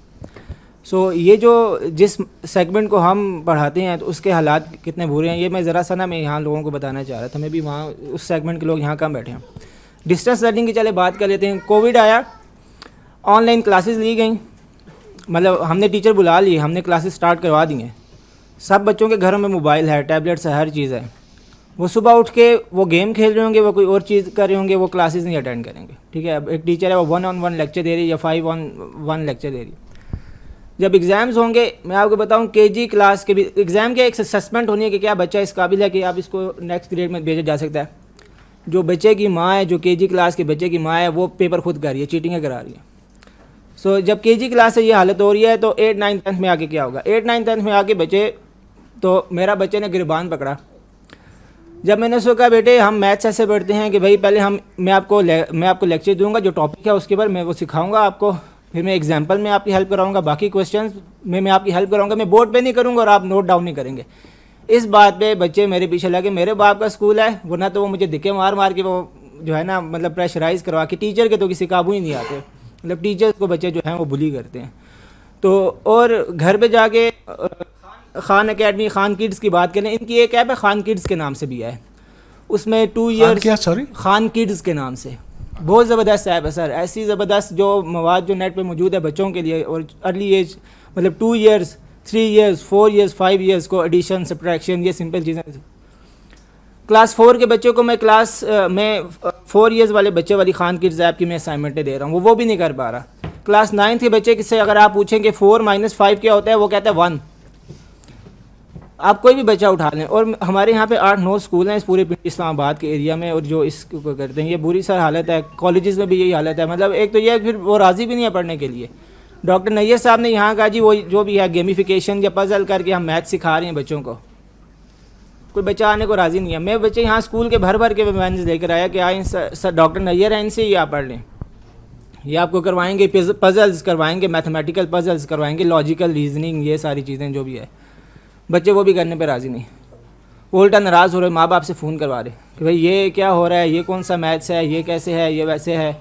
سو یہ جو جس سیگمنٹ کو ہم پڑھاتے ہیں تو اس کے حالات کتنے برے ہیں, یہ میں ذرا سا نا میں یہاں لوگوں کو بتانا چاہ رہا تھا. میں بھی وہاں اس سیگمنٹ کے لوگ یہاں کم بیٹھے ہیں. ڈسٹینس لرننگ کی چلے بات کر لیتے ہیں. کووڈ آیا, آن لائن کلاسز لی گئیں, مطلب ہم نے ٹیچر بلا لیے, ہم نے کلاسز سٹارٹ کروا دی ہیں. سب بچوں کے گھروں میں موبائل ہے, ٹیبلیٹس ہے, ہر چیز ہے. وہ صبح اٹھ کے وہ گیم کھیل رہے ہوں گے, وہ کوئی اور چیز کر رہے ہوں گے, وہ کلاسز نہیں اٹینڈ کریں گے. ٹھیک ہے, اب ایک ٹیچر ہے وہ 1-on-1 لیکچر دے رہی ہے یا 5-on-1 لیکچر دے رہی ہے. جب ایگزامز ہوں گے, میں آپ کو بتاؤں KG کلاس کے بھی ایگزام کے ایک سسپینڈ ہونی ہے کہ کیا بچہ اس قابل ہے کہ آپ اس کو نیکسٹ گریڈ میں بھیجا جا سکتا ہے. جو بچے کی ماں ہے, جو KG کلاس کے بچے کی ماں ہے, وہ پیپر خود کر رہی ہے, چیٹنگیں کرا رہی ہے. سو جب KG کلاس سے یہ حالت ہو رہی ہے تو 8 9 10 میں آ کے کیا ہوگا. 8 9 10 میں آ کے بچے, تو میرا بچے نے گربان پکڑا. جب میں نے اس کو کہا بیٹے ہم میتھس ایسے پڑھتے ہیں کہ بھائی پہلے میں آپ کو لیکچر دوں گا, جو ٹاپک ہے اس کے اوپر میں وہ سکھاؤں گا آپ کو, پھر میں ایگزامپل میں آپ کی ہیلپ کراؤں گا, باقی کویسچنز میں آپ کی ہیلپ کراؤں گا, میں بورڈ پہ نہیں کروں گا اور آپ نوٹ ڈاؤن نہیں کریں گے. اس بات پہ بچے میرے پیچھے لگے. میرے باپ کا اسکول ہے, ورنہ تو وہ مجھے دھکے مار مار کے وہ جو ہے نا مطلب پریشرائز کروا کے, ٹیچر کے تو کسی قابو ہی نہیں آتے, مطلب ٹیچر کو بچے جو ہیں وہ بلی کرتے ہیں. تو اور گھر پہ جا کے خان اکیڈمی, خان کڈس کی بات کریں, ان کی ایک ایپ ہے خان کڈس کے نام سے بھی ہے. اس میں 2 ایئرس خان کڈس کے نام سے بہت زبردست ایپ ہے سر. ایسی زبردست جو مواد جو نیٹ پہ موجود ہے بچوں کے لیے, اور ارلی ایج مطلب 2 ایئرس 3 ایئرس 4 ایئرس 5 ایئرس کو ایڈیشن سبٹریکشن یہ سمپل چیزیں. کلاس 4 کے بچوں کو میں 4 ایئرس والے بچے والی خان کڈز ایپ کی میں اسائنمنٹیں دے رہا ہوں, وہ بھی نہیں کر پا رہا. کلاس 9 کے بچے سے اگر آپ پوچھیں کہ 4 - 5 کیا ہوتا ہے, وہ کہتا ہے 1. آپ کوئی بھی بچہ اٹھا لیں. اور ہمارے یہاں پہ 8-9 اسکول ہیں اس پورے اسلام آباد کے ایریا میں, اور جو اس کو کرتے ہیں یہ بری سر حالت ہے. کالجز میں بھی یہی حالت ہے. مطلب ایک تو یہ ہے پھر وہ راضی بھی نہیں ہے پڑھنے کے لیے. ڈاکٹر نیّر صاحب نے یہاں کہا جی وہ جو بھی ہے گیمیفیکیشن یا پزل کر کے ہم میتھ سکھا رہے ہیں بچوں کو, کوئی بچہ آنے کو راضی نہیں ہے. میں بچے یہاں اسکول کے بھر کے میں لے کر آیا کہ آئیں سر ڈاکٹر نیّر ہیں, ان سے یہ آپ پڑھ لیں, یہ آپ کو کروائیں گے, پزلز کروائیں گے, میتھمیٹیکل پزلز کروائیں گے, لاجیکل ریزننگ, یہ ساری چیزیں جو بھی ہے. بچے وہ بھی کرنے پہ راضی نہیں. وہ الٹا ناراض ہو رہے, ماں باپ سے فون کروا رہے کہ بھائی یہ کیا ہو رہا ہے, یہ کون سا میتھس ہے, یہ کیسے ہے, یہ ویسے ہے.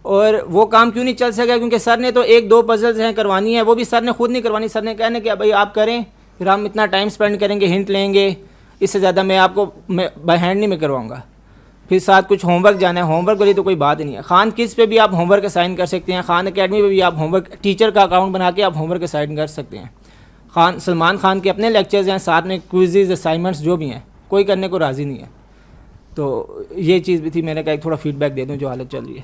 اور وہ کام کیوں نہیں چل سکا, کیونکہ سر نے تو 1-2 پزلز ہیں کروانی ہے, وہ بھی سر نے خود نہیں کروانی. سر نے کہنا کہ بھائی آپ کریں, پھر ہم اتنا ٹائم اسپینڈ کریں گے, ہنٹ لیں گے, اس سے زیادہ میں آپ کو بائی ہینڈ نہیں میں کرواؤں گا. پھر ساتھ کچھ ہوم ورک جانا ہے, ہوم ورک والی تو کوئی بات ہی نہیں ہے. خان کڈس پہ بھی آپ ہوم ورک اسائن کر سکتے ہیں, خان اکیڈمی پہ بھی آپ ہوم ورک, ٹیچر کا اکاؤنٹ بنا کے آپ ہوم ورک اسائن کر سکتے ہیں. سلمان خان کے اپنے لیکچرز ہیں, ساتھ میں کوئزز اسائنمنٹس جو بھی ہیں, کوئی کرنے کو راضی نہیں ہے. تو یہ چیز بھی تھی, میں نے کہا ایک تھوڑا فیڈ بیک دے دوں جو حالت چل رہی ہے.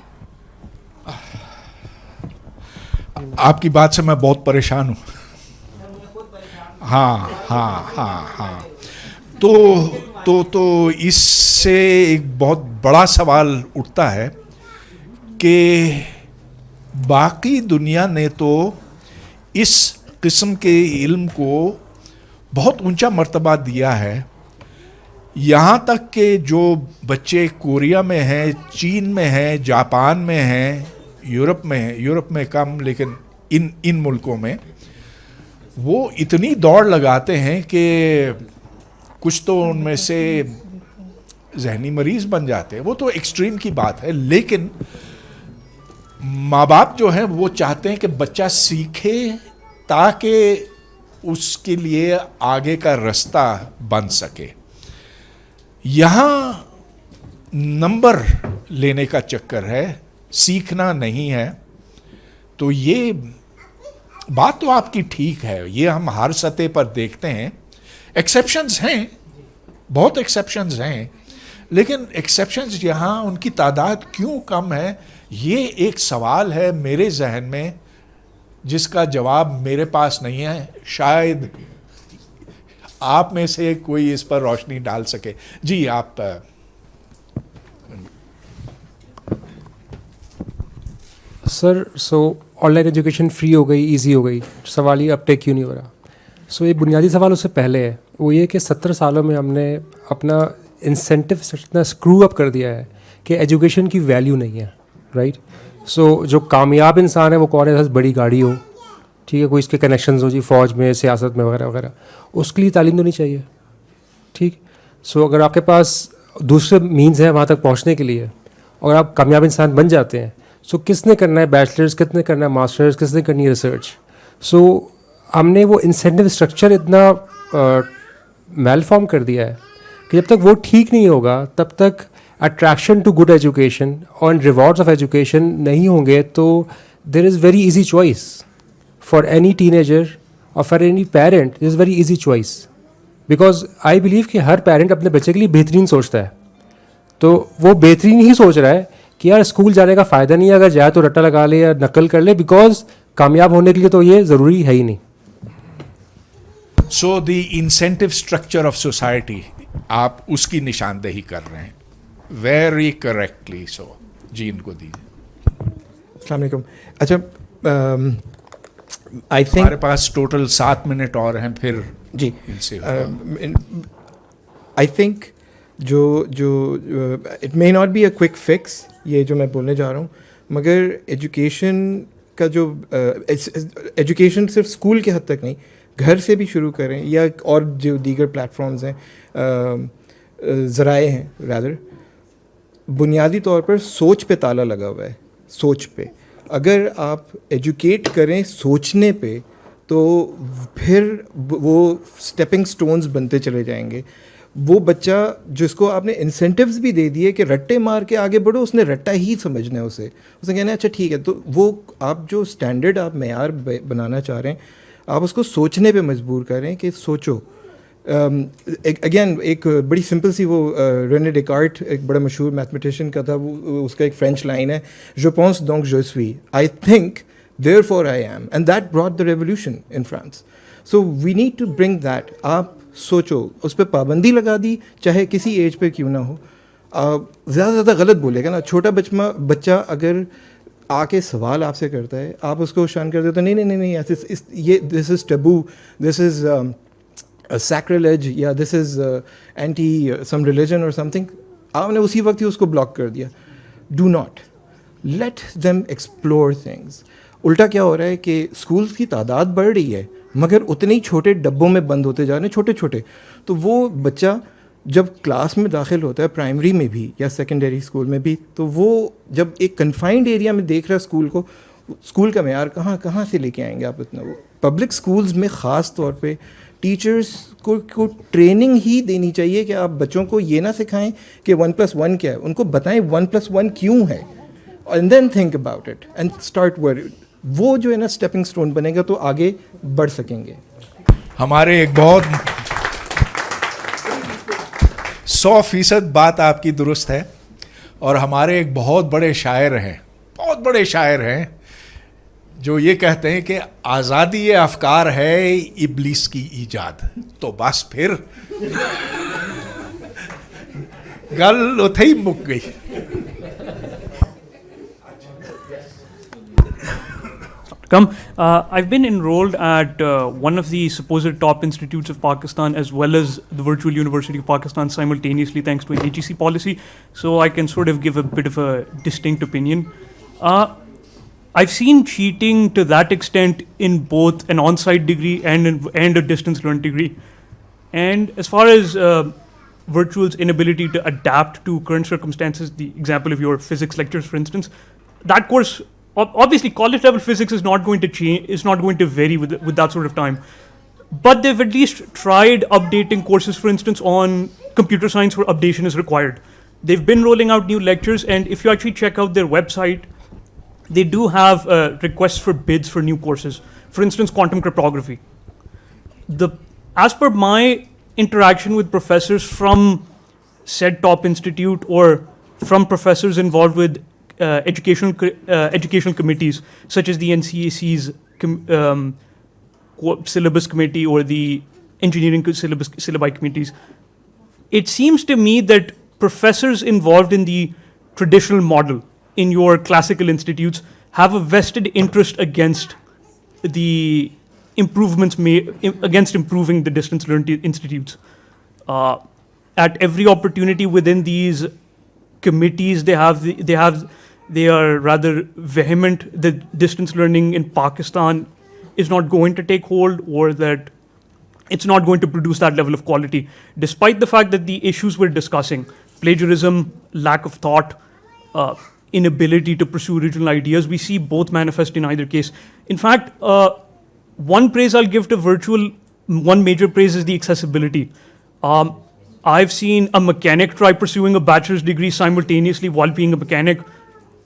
آپ کی بات سے میں بہت پریشان ہوں. ہاں ہاں ہاں ہاں تو اس سے ایک بہت بڑا سوال اٹھتا ہے کہ باقی دنیا نے تو اس قسم کے علم کو بہت اونچا مرتبہ دیا ہے, یہاں تک کہ جو بچے کوریا میں ہیں, چین میں ہیں, جاپان میں ہیں, یورپ میں کم, لیکن ان ملکوں میں وہ اتنی دوڑ لگاتے ہیں کہ کچھ تو ان میں سے ذہنی مریض بن جاتے ہیں. وہ تو ایکسٹریم کی بات ہے, لیکن ماں باپ جو ہیں وہ چاہتے ہیں کہ بچہ سیکھے تاکہ اس کے لیے آگے کا رستہ بن سکے. یہاں نمبر لینے کا چکر ہے, سیکھنا نہیں ہے. تو یہ بات تو آپ کی ٹھیک ہے, یہ ہم ہر سطح پر دیکھتے ہیں. ایکسیپشنز ہیں, بہت ایکسیپشنز ہیں, لیکن ایکسیپشنز یہاں ان کی تعداد کیوں کم ہے, یہ ایک سوال ہے میرے ذہن میں جس کا جواب میرے پاس نہیں ہے. شاید آپ میں سے کوئی اس پر روشنی ڈال سکے. جی آپ. سر آن لائن ایجوکیشن فری ہو گئی, ایزی ہو گئی, سوال یہ اب ٹیک کیوں نہیں ہو رہا. ایک بنیادی سوال اس سے پہلے ہے, وہ یہ کہ 70 سالوں میں ہم نے اپنا انسینٹیو اتنا اسکرو اپ کر دیا ہے کہ ایجوکیشن کی ویلیو نہیں ہے, رائٹ. جو کامیاب انسان ہے وہ کون ہے, بڑی گاڑی ہو, ٹھیک ہے, کوئی اس کے کنیکشنز ہو جی فوج میں, سیاست میں وغیرہ وغیرہ, اس کے لیے تعلیم تو نہیں چاہیے, ٹھیک. सो अगर आपके पास दूसरे मीन्स हैं वहाँ तक पहुँचने के लिए और आप कामयाब इंसान बन जाते हैं, सो किसने करना है बैचलर्स, किसने करना है मास्टर्स, किसने करनी है रिसर्च. सो हमने वो इंसेंटिव स्ट्रक्चर इतना मेल फॉर्म कर दिया है कि जब तक वो ठीक नहीं होगा तब तक अट्रैक्शन टू गुड एजुकेशन और रिवॉर्ड्स ऑफ एजुकेशन नहीं होंगे. तो there is very easy choice for any teenager और for any parent. Is very easy choice because I believe कि हर पेरेंट अपने बच्चे के लिए बेहतरीन सोचता है. तो वो बेहतरीन ही सोच रहा है कि यार स्कूल जाने का फ़ायदा नहीं है, अगर जाए तो रट्टा लगा ले या नकल कर ले, बिकॉज कामयाब होने के लिए तो ये ज़रूरी है ही नहीं. So the incentive structure of society आप उसकी निशानदेही कर रहे हैं वेरी करेक्टली. सो जी इनको दीजिए. अस्सलाम वालेकुम. अच्छा, आई थिंक हमारे पास टोटल 7 मिनट और हैं, फिर जी इनसे आई थिंक जो it may not be a quick fix ये जो मैं बोलने जा रहा हूँ, मगर एजुकेशन का जो एजुकेशन सिर्फ स्कूल के हद तक नहीं, घर से भी शुरू करें या और जो दीगर प्लेटफॉर्म्स हैं, ज़राए हैं रैदर, बुनियादी तौर पर सोच पे ताला लगा हुआ है. सोच पे अगर आप एजुकेट करें सोचने पे तो फिर वो स्टेपिंग स्टोन्स बनते चले जाएंगे. वो बच्चा जिसको आपने इंसेंटिव्स भी दे दिए कि रट्टे मार के आगे बढ़ो, उसने रट्टा ही समझना है. उसने कहना है अच्छा ठीक है. तो वो आप जो स्टैंडर्ड आप मेयार बनाना चाह रहे हैं, आप उसको सोचने पे मजबूर करें कि सोचो. अगेन एक बड़ी सिंपल सी वो रेने डेकार्ट एक बड़ा मशहूर मैथमेटिशियन का था, वो उसका एक फ्रेंच लाइन है, je pense donc je suis, I think therefore I am, and that brought the revolution in France. So we need to bring that. आप सोचो, उस पर पाबंदी लगा दी, चाहे किसी एज पे क्यों ना हो. ज़्यादा से ज़्यादा गलत बोलेगा ना. छोटा बच्चा अगर आके सवाल आपसे करता है, आप उसको शान कर देते हो, नहीं ऐसे ये this is taboo, this is sacrilege या this is anti some religion or something, आपने उसी वक्त ही उसको ब्लॉक कर दिया. Do not let them explore things. उल्टा क्या हो रहा है कि स्कूल्स की तादाद बढ़ रही है मगर उतने ही छोटे डब्बों में बंद होते जा रहे हैं, छोटे छोटे. तो वो बच्चा जब क्लास में दाखिल होता है, प्राइमरी में भी या सेकेंडरी स्कूल में भी, तो वो जब एक कन्फाइंड एरिया में देख रहा है स्कूल को, स्कूल का मेयार कहाँ से लेके आएंगे आप इतना. वो पब्लिक स्कूल्स में ख़ास तौर पे टीचर्स को ट्रेनिंग ही देनी चाहिए कि आप बच्चों को ये ना सिखाएं कि 1+1 क्या है, उनको बताएं 1+1 क्यों है, and then think about it and start work. वो जो है ना स्टेपिंग स्टोन बनेगा तो आगे बढ़ सकेंगे. हमारे एक बहुत 100% बात आपकी दुरुस्त है. और हमारे एक बहुत बड़े शायर हैं जो ये कहते हैं कि आज़ादी ये अफकार है इब्लीस की ईजाद. तो बस फिर गल उथे ही मुक गई. I've been enrolled at one of the supposed top institutes of Pakistan as well as the Virtual University of Pakistan simultaneously thanks to an AGC policy, so I can sort of give a bit of a distinct opinion. I've seen cheating to that extent in both an on-site degree and a distance learned degree. And as far as virtual's inability to adapt to current circumstances, the example of your physics lectures, for instance, that course, obviously college level physics is not going to change, is not going to vary with that sort of time. But they've at least tried updating courses, for instance, on computer science where updation is required. They've been rolling out new lectures, and if you actually check out their website, they do have requests for bids for new courses. For instance, quantum cryptography. As per my interaction with professors from said top institute or from professors involved with educational committees such as the NCAC's syllabus committee or the engineering syllabi committees, it seems to me that professors involved in the traditional model in your classical institutes have a vested interest against the improvements made against improving the distance learned institutes. At every opportunity within these committees, they are rather vehement that distance learning in Pakistan is not going to take hold, or that it's not going to produce that level of quality, despite the fact that the issues we're discussing, plagiarism, lack of thought, inability to pursue original ideas, we see both manifest in either case. In fact, one praise I'll give to virtual, one major praise is the accessibility. I've seen a mechanic try pursuing a bachelor's degree simultaneously while being a mechanic,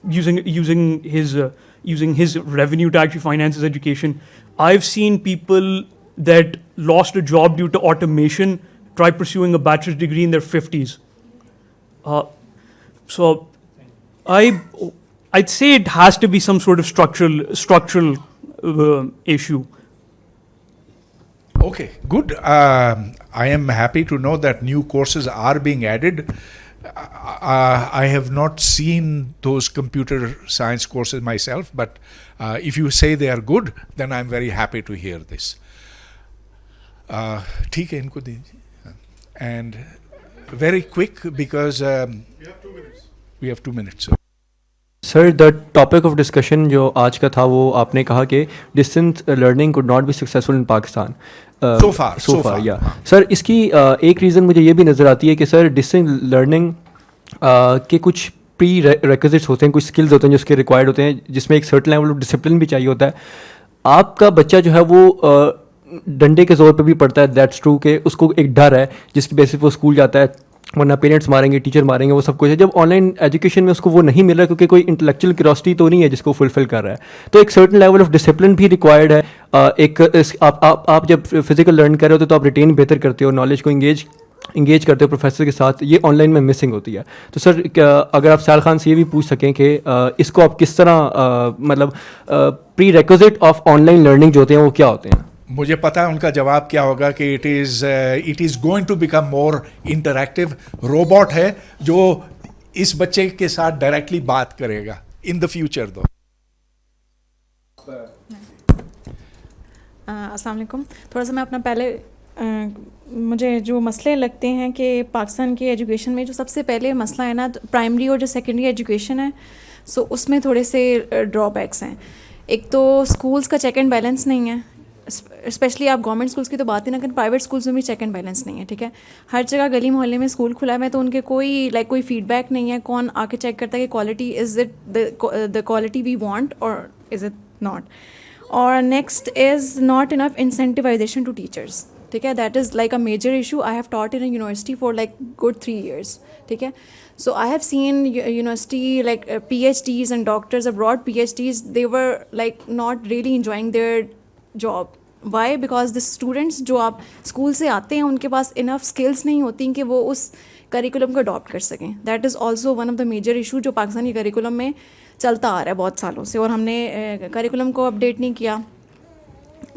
using his revenue to actually finance his education. I've seen people that lost a job due to automation try pursuing a bachelor's degree in their 50s. So I'd say it has to be some sort of structural issue. Okay, good. I am happy to know that new courses are being added. I have not seen those computer science courses myself, but if you say they are good, then I'm very happy to hear this. ठीक है, इनको दीजिए. And very quick, because we have 2 minutes. Sir the topic of discussion जो आज का था वो आपने कहा कि distance learning could not be successful in Pakistan So far. या सर इसकी एक रीज़न मुझे ये भी नज़र आती है कि सर डिस्टेंस लर्निंग के कुछ प्री रिक्विजिट्स होते हैं, कुछ स्किल्स होते हैं जो उसके रिक्वायर्ड होते हैं, जिसमें एक सर्टन लेवल ऑफ डिसिप्लिन भी चाहिए होता है. आपका बच्चा जो है वो डंडे के ज़ोर पे भी पढ़ता है, दैट्स ट्रू, कि उसको एक डर है जिसकी बेसिस पे वो स्कूल जाता है, वरना पेरेंट्स मारेंगे, टीचर मारेंगे, वो सब कुछ है. जब ऑनलाइन एजुकेशन में उसको वो नहीं मिल रहा क्योंकि कोई इंटेलेक्चुअल क्यूरियोसिटी तो नहीं है जिसको फुलफिल कर रहा है, तो एक सर्टन लेवल ऑफ डिसिप्लिन भी रिक्वायर्ड है. आप जब फिजिकल लर्न कर रहे होते तो आप रिटेन बेहतर करते हो, नॉलेज को इंगेज करते हो प्रोफेसर के साथ, ये ऑनलाइन में मिसिंग होती है. तो सर अगर आप साल खान से ये भी पूछ सकें कि इसको आप किस तरह मतलब pre requisite of online learning जो होते हैं वो क्या होते हैं. मुझे पता है उनका जवाब क्या होगा कि it is going to become more interactive. Robot है जो इस बच्चे के साथ डायरेक्टली बात करेगा इन द फ्यूचर. दो अस्सलाम वालेकुम. थोड़ा सा मैं अपना पहले मुझे जो मसले लगते हैं कि पाकिस्तान की एजुकेशन में जो सबसे पहले मसला है ना, प्राइमरी और जो सेकेंडरी एजुकेशन है, सो उसमें थोड़े से ड्रॉबैक्स हैं. एक तो स्कूल्स का चेक एंड बैलेंस नहीं है, स्पेशली आप गवर्नमेंट स्कूल्स की तो बात ही ना करें, प्राइवेट स्कूल्स में भी चेक एंड बैलेंस नहीं है. ठीक है, हर जगह गली मोहल्ले में स्कूल खुला है तो उनके कोई फीडबैक नहीं है. कौन आके चेक करता है कि quality is it the quality we want और इज़ इट नॉट. और next is not enough incentivisation to teachers. ठीक है, that is like a major issue. I have taught in a university for like good 3 years. ठीक है, so I have seen university like PhDs and doctors abroad, PhDs, they were like not really enjoying their job. Why? Because the students जो आप school से आते हैं उनके पास enough skills नहीं होती कि वो उस करिकुलम को अडॉप्ट कर सकें. That is also one of the major issue जो पाकिस्तानी करिकुलम में चलता आ रहा है बहुत सालों से, और हमने करिकुलम को अपडेट नहीं किया.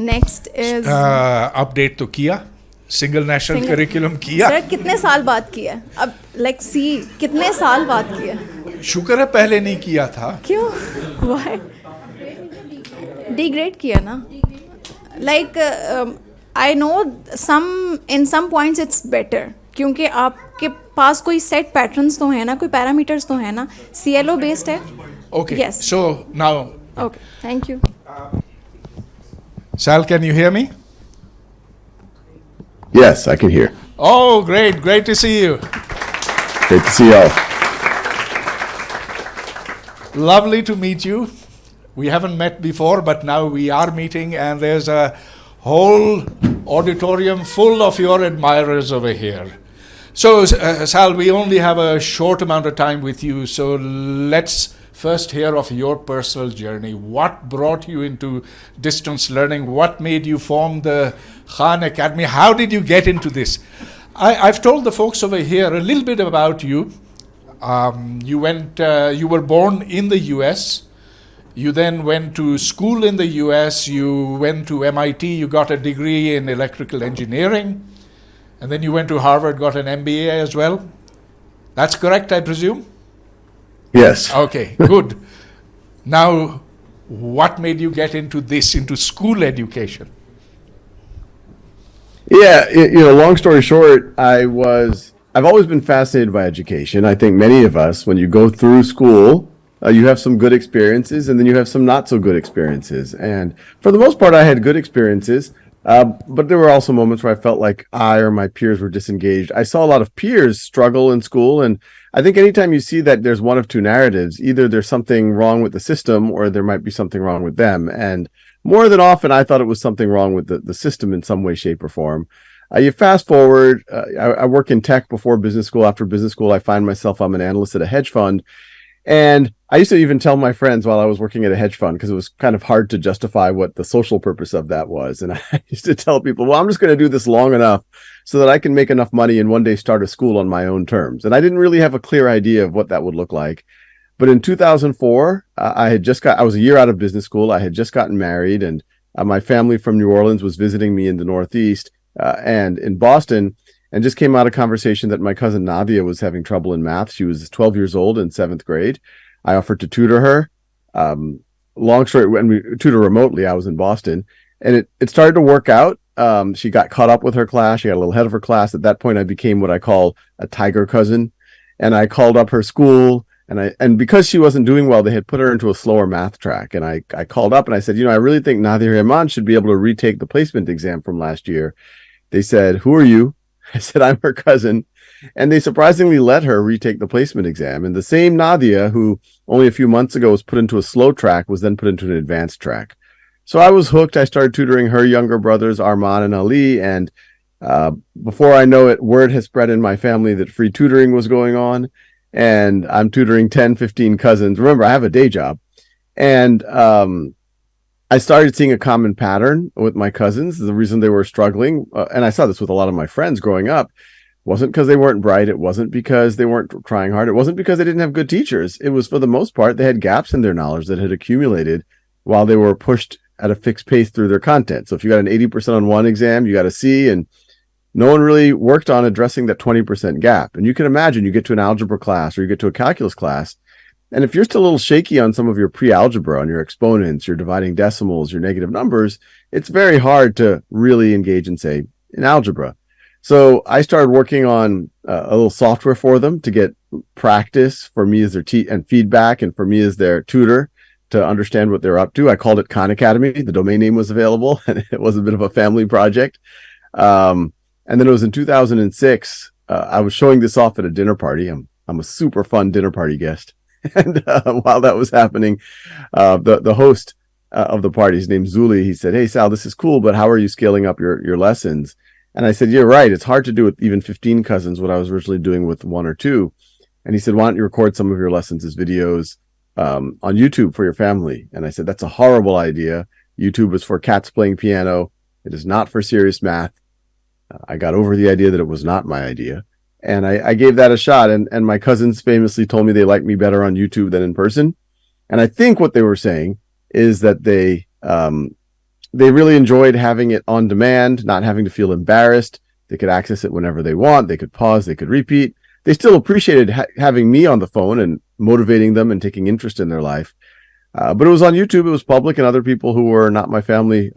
नेक्स्ट इज अपडेट तो किया, सिंगल नेशनल करिकुलम किया. सर कितने साल बाद किया? अब लाइक कितने साल बाद किया? शुक्र है पहले नहीं किया था. क्यों? वाई? डिग्रेड किया ना. Like I know in some points it's better क्योंकि आपके पास कोई सेट पैटर्न्स तो है ना, कोई पैरामीटर्स तो है ना, CLO बेस्ड है. Okay, yes. So now. Okay, thank you. Sal, can you hear me? Yes, I can hear. Oh, great to see you. Great to see y'all. Lovely to meet you. We haven't met before, but now we are meeting, and there's a whole auditorium full of your admirers over here. So, Sal, we only have a short amount of time with you, so let's first hear of your personal journey. What brought you into distance learning? What made you form the Khan Academy? How did you get into this? I've told the folks over here a little bit about you. You were born in the US. You then went to school in the US. You went to MIT. You got a degree in electrical engineering. And then you went to Harvard, got an MBA as well. That's correct, I presume? Yes. Okay, good. Now, what made you get into this, into school education? Yeah, long story short, I've always been fascinated by education. I think many of us, when you go through school, you have some good experiences and then you have some not so good experiences. And for the most part, I had good experiences. But there were also moments where I felt like I or my peers were disengaged. I saw a lot of peers struggle in school, and I think anytime you see that, there's one of two narratives. Either there's something wrong with the system, or there might be something wrong with them. And more than often, I thought it was something wrong with the system in some way, shape, or form. You fast forward, I work in tech before business school. After business school, I find myself, I'm an analyst at a hedge fund. And I used to even tell my friends while I was working at a hedge fund, because it was kind of hard to justify what the social purpose of that was. And I used to tell people, well, I'm just going to do this long enough so that I can make enough money and one day start a school on my own terms. And I didn't really have a clear idea of what that would look like. But in 2004, I was a year out of business school. I had just gotten married, and my family from New Orleans was visiting me in the Northeast and in Boston, and just came out of conversation that my cousin Nadia was having trouble in math. She was 12 years old in 7th grade. I offered to tutor her. Long story, when we tutor remotely, I was in Boston, and it started to work out. She got caught up with her class. She got a little ahead of her class. At that point, I became what I call a tiger cousin, and I called up her school. And because she wasn't doing well, they had put her into a slower math track. And I called up and I said, I really think Nadia Rahman should be able to retake the placement exam from last year. They said, who are you? I said, I'm her cousin. And they surprisingly let her retake the placement exam. And the same Nadia, who only a few months ago was put into a slow track, was then put into an advanced track. So I was hooked. I started tutoring her younger brothers, Arman and Ali. And before I know it, word has spread in my family that free tutoring was going on. And I'm tutoring 10, 15 cousins. Remember, I have a day job. And I started seeing a common pattern with my cousins. The reason they were struggling, and I saw this with a lot of my friends growing up, wasn't because they weren't bright. It wasn't because they weren't trying hard. It wasn't because they didn't have good teachers. It was, for the most part, they had gaps in their knowledge that had accumulated while they were pushed at a fixed pace through their content. So if you got an 80% on one exam, you got a C, and no one really worked on addressing that 20% gap. And you can imagine, you get to an algebra class or you get to a calculus class, and if you're still a little shaky on some of your pre-algebra, on your exponents, your dividing decimals, your negative numbers, it's very hard to really engage in, say, in algebra. So I started working on a little software for them to get practice for me as their and feedback, and for me as their tutor to understand what they're up to. I called it Khan Academy. The domain name was available, and it was a bit of a family project. And then it was in 2006, I was showing this off at a dinner party. I'm a super fun dinner party guest. And while that was happening, the host of the party, his name's Zuli, he said, hey, Sal, this is cool, but how are you scaling up your lessons? And I said, you're right. It's hard to do with even 15 cousins, what I was originally doing with 1 or 2. And he said, why don't you record some of your lessons as videos on YouTube for your family? And I said, that's a horrible idea. YouTube is for cats playing piano. It is not for serious math. I got over the idea that it was not my idea. And I gave that a shot. And my cousins famously told me they liked me better on YouTube than in person. And I think what they were saying is that they really enjoyed having it on demand, not having to feel embarrassed. They could access it whenever they want. They could pause. They could repeat. They still appreciated having me on the phone and motivating them and taking interest in their life. But it was on YouTube. It was public, and other people who were not my family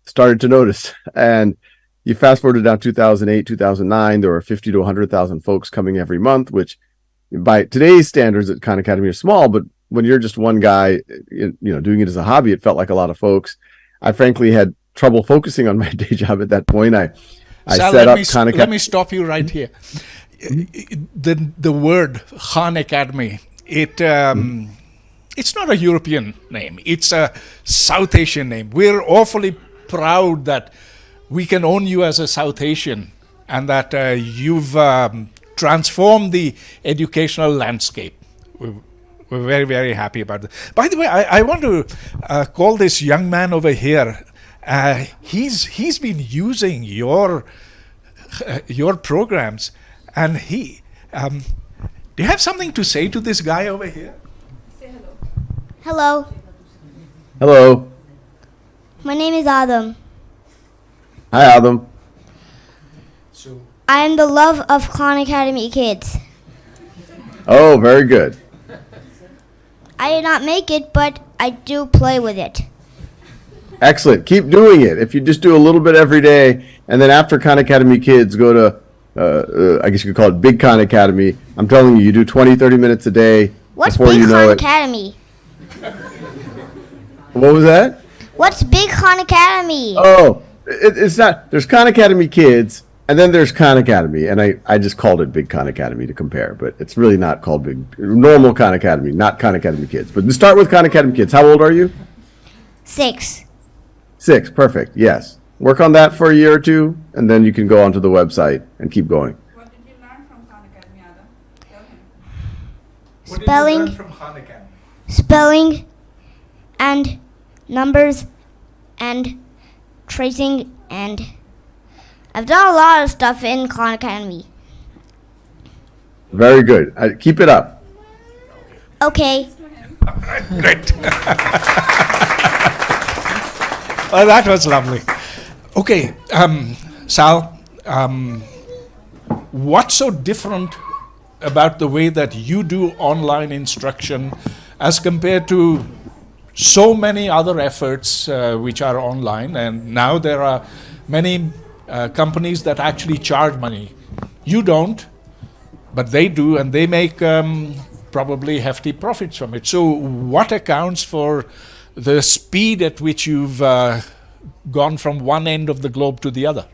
started to notice. And you fast forward to now 2008, 2009, there were 50 to 100,000 folks coming every month, which by today's standards at Khan Academy are small, but when you're just one guy, doing it as a hobby, it felt like a lot of folks. I frankly had trouble focusing on my day job at that point. I Sal, set up Khan Academy. Let me stop you right here. The word Khan Academy, it's not a European name. It's a South Asian name. We're awfully proud that we can own you as a South Asian, and that you've transformed the educational landscape. We're very, very happy about that. By the way, I want to call this young man over here. He's been using your programs, and do you have something to say to this guy over here? Say hello. Hello. Hello. My name is Adam. Hi, Adam. I am the love of Khan Academy kids. Oh, very good. I did not make it, but I do play with it. Excellent. Keep doing it. If you just do a little bit every day, and then after Khan Academy kids go to, I guess you could call it Big Khan Academy. I'm telling you, you do 20, 30 minutes a day. What's before Big you know Khan it. Academy? What was that? What's Big Khan Academy? Oh, it's not. There's Khan Academy Kids, and then there's Khan Academy, and I just called it Big Khan Academy to compare, but it's really not called normal Khan Academy, not Khan Academy Kids. But to start with Khan Academy Kids. How old are you? 6. 6. Perfect. Yes. Work on that for a year or two, and then you can go onto the website and keep going. What did you learn from Khan Academy, Adam? Tell him. Spelling and numbers and tracing, and I've done a lot of stuff in Khan Academy. Very good. Keep it up. Okay. Great. Well, that was lovely. Okay, Sal, what's so different about the way that you do online instruction as compared to so many other efforts which are online? And now there are many companies that actually charge money. You don't, but they do, and they make probably hefty profits from it. So what accounts for the speed at which you've gone from one end of the globe to the other?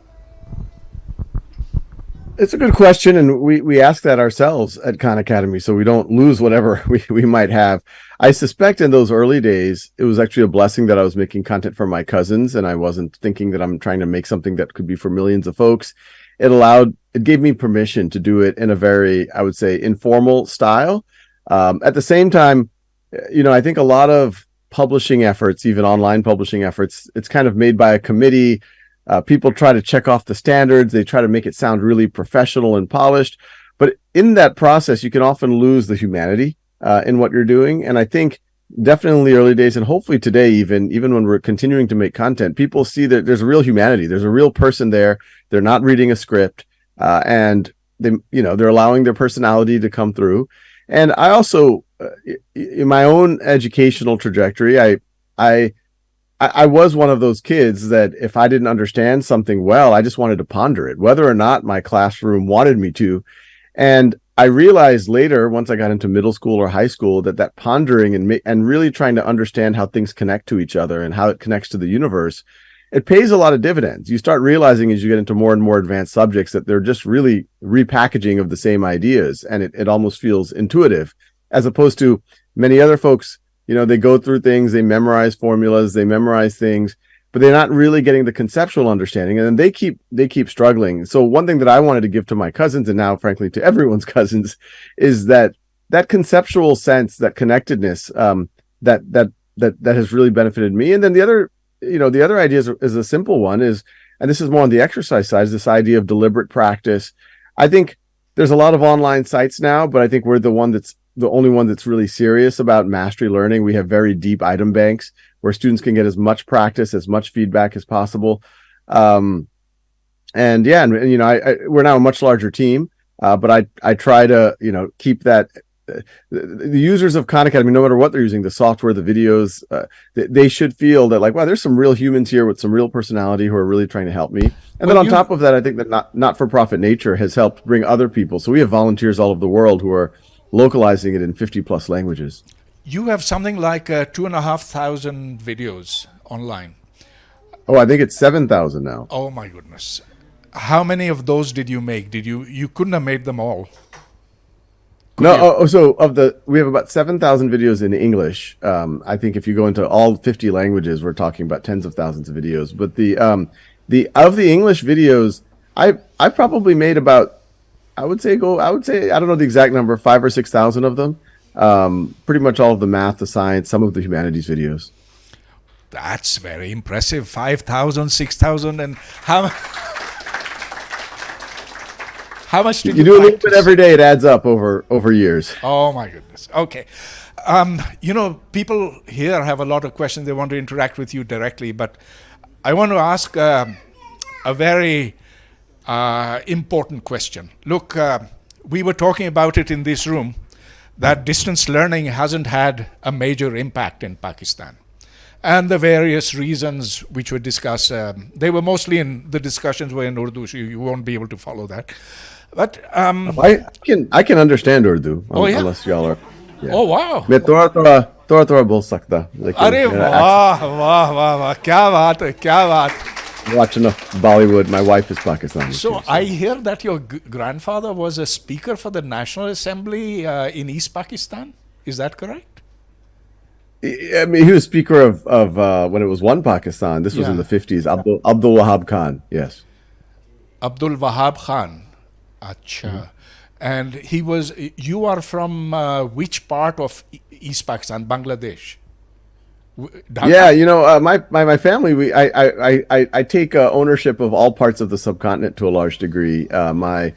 It's a good question, and we ask that ourselves at Khan Academy so we don't lose whatever we might have. I suspect in those early days, it was actually a blessing that I was making content for my cousins, and I wasn't thinking that I'm trying to make something that could be for millions of folks. It gave me permission to do it in a very, I would say, informal style. At the same time, I think a lot of publishing efforts, even online publishing efforts, it's kind of made by a committee. People try to check off the standards. They try to make it sound really professional and polished. But in that process, you can often lose the humanity in what you're doing. And I think definitely in the early days, and hopefully today, even when we're continuing to make content, people see that there's a real humanity. There's a real person there. They're not reading a script, and they're allowing their personality to come through. And I also, in my own educational trajectory, I was one of those kids that if I didn't understand something well, I just wanted to ponder it, whether or not my classroom wanted me to. And I realized later, once I got into middle school or high school, that pondering and really trying to understand how things connect to each other and how it connects to the universe, it pays a lot of dividends. You start realizing as you get into more and more advanced subjects that they're just really repackaging of the same ideas, and it almost feels intuitive, as opposed to many other folks. They go through things, they memorize formulas, they memorize things, but they're not really getting the conceptual understanding, and then they keep struggling. So one thing that I wanted to give to my cousins, and now frankly to everyone's cousins, is that conceptual sense, that connectedness, that has really benefited me. And then the other idea is a simple one, and this is more on the exercise side, is this idea of deliberate practice. I think there's a lot of online sites now, but I think we're the only one that's really serious about mastery learning. We have very deep item banks where students can get as much practice, as much feedback as possible. We're now a much larger team, but I try to, keep that. The users of Khan Academy, no matter what they're using, the software, the videos, they should feel that wow, there's some real humans here with some real personality who are really trying to help me. And then on top of that, I think that not-for-profit nature has helped bring other people. So we have volunteers all over the world who are localizing it in 50 plus languages. You have something like 2,500 videos online. Oh, I think it's 7,000 now. Oh my goodness. How many of those did you make? You couldn't have made them all. We have about 7,000 videos in English. I think if you go into all 50 languages, we're talking about tens of thousands of videos. But of the English videos, I probably made about, I would say, I don't know the exact number, 5,000 or 6,000 of them. Pretty much all of the math, the science, some of the humanities videos. That's very impressive. 5,000, 6,000, and how much did you do? A little practice? bit every day. It adds up over years. Oh my goodness. Okay. People here have a lot of questions. They want to interact with you directly, but I want to ask a very important question. Look, we were talking about it in this room, that distance learning hasn't had a major impact in Pakistan. And the various reasons which were discussed, they were mostly the discussions were in Urdu, so you won't be able to follow that. But I can understand Urdu, unless y'all are. Yeah. Oh wow! मैं थोड़ा बोल सकता, लेकिन अरे वाह वाह वाह वाह, क्या बात है, क्या बात. watch enough Bollywood. My wife is Pakistani. So I hear that your grandfather was a speaker for the National Assembly in East Pakistan. Is that correct? I mean, he was speaker of when it was one Pakistan. This was in the 50s. Abdul Wahab Khan. Yes. Abdul Wahab Khan. Acha. And he was. You are from which part of East Pakistan? Bangladesh. Yeah, you know, my family, I take ownership of all parts of the subcontinent to a large degree. My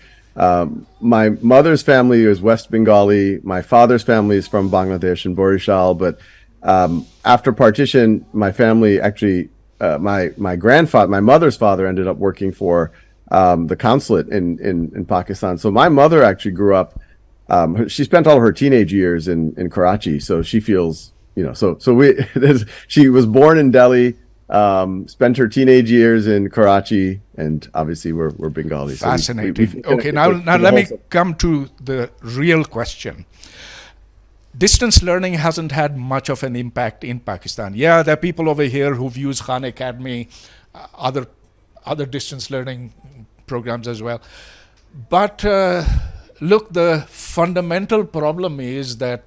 mother's family is West Bengali. My father's family is from Bangladesh and Borishal. But after partition, my family actually, my grandfather, my mother's father, ended up working for the consulate in Pakistan. So my mother actually grew up. She spent all of her teenage years in Karachi, so she feels. You know, so she was born in Delhi, spent her teenage years in Karachi, and obviously we're Bengali. Fascinating. So okay, now let me come to the real question. Distance learning hasn't had much of an impact in Pakistan. Yeah, there are people over here who've used Khan Academy, other distance learning programs as well. But look, the fundamental problem is that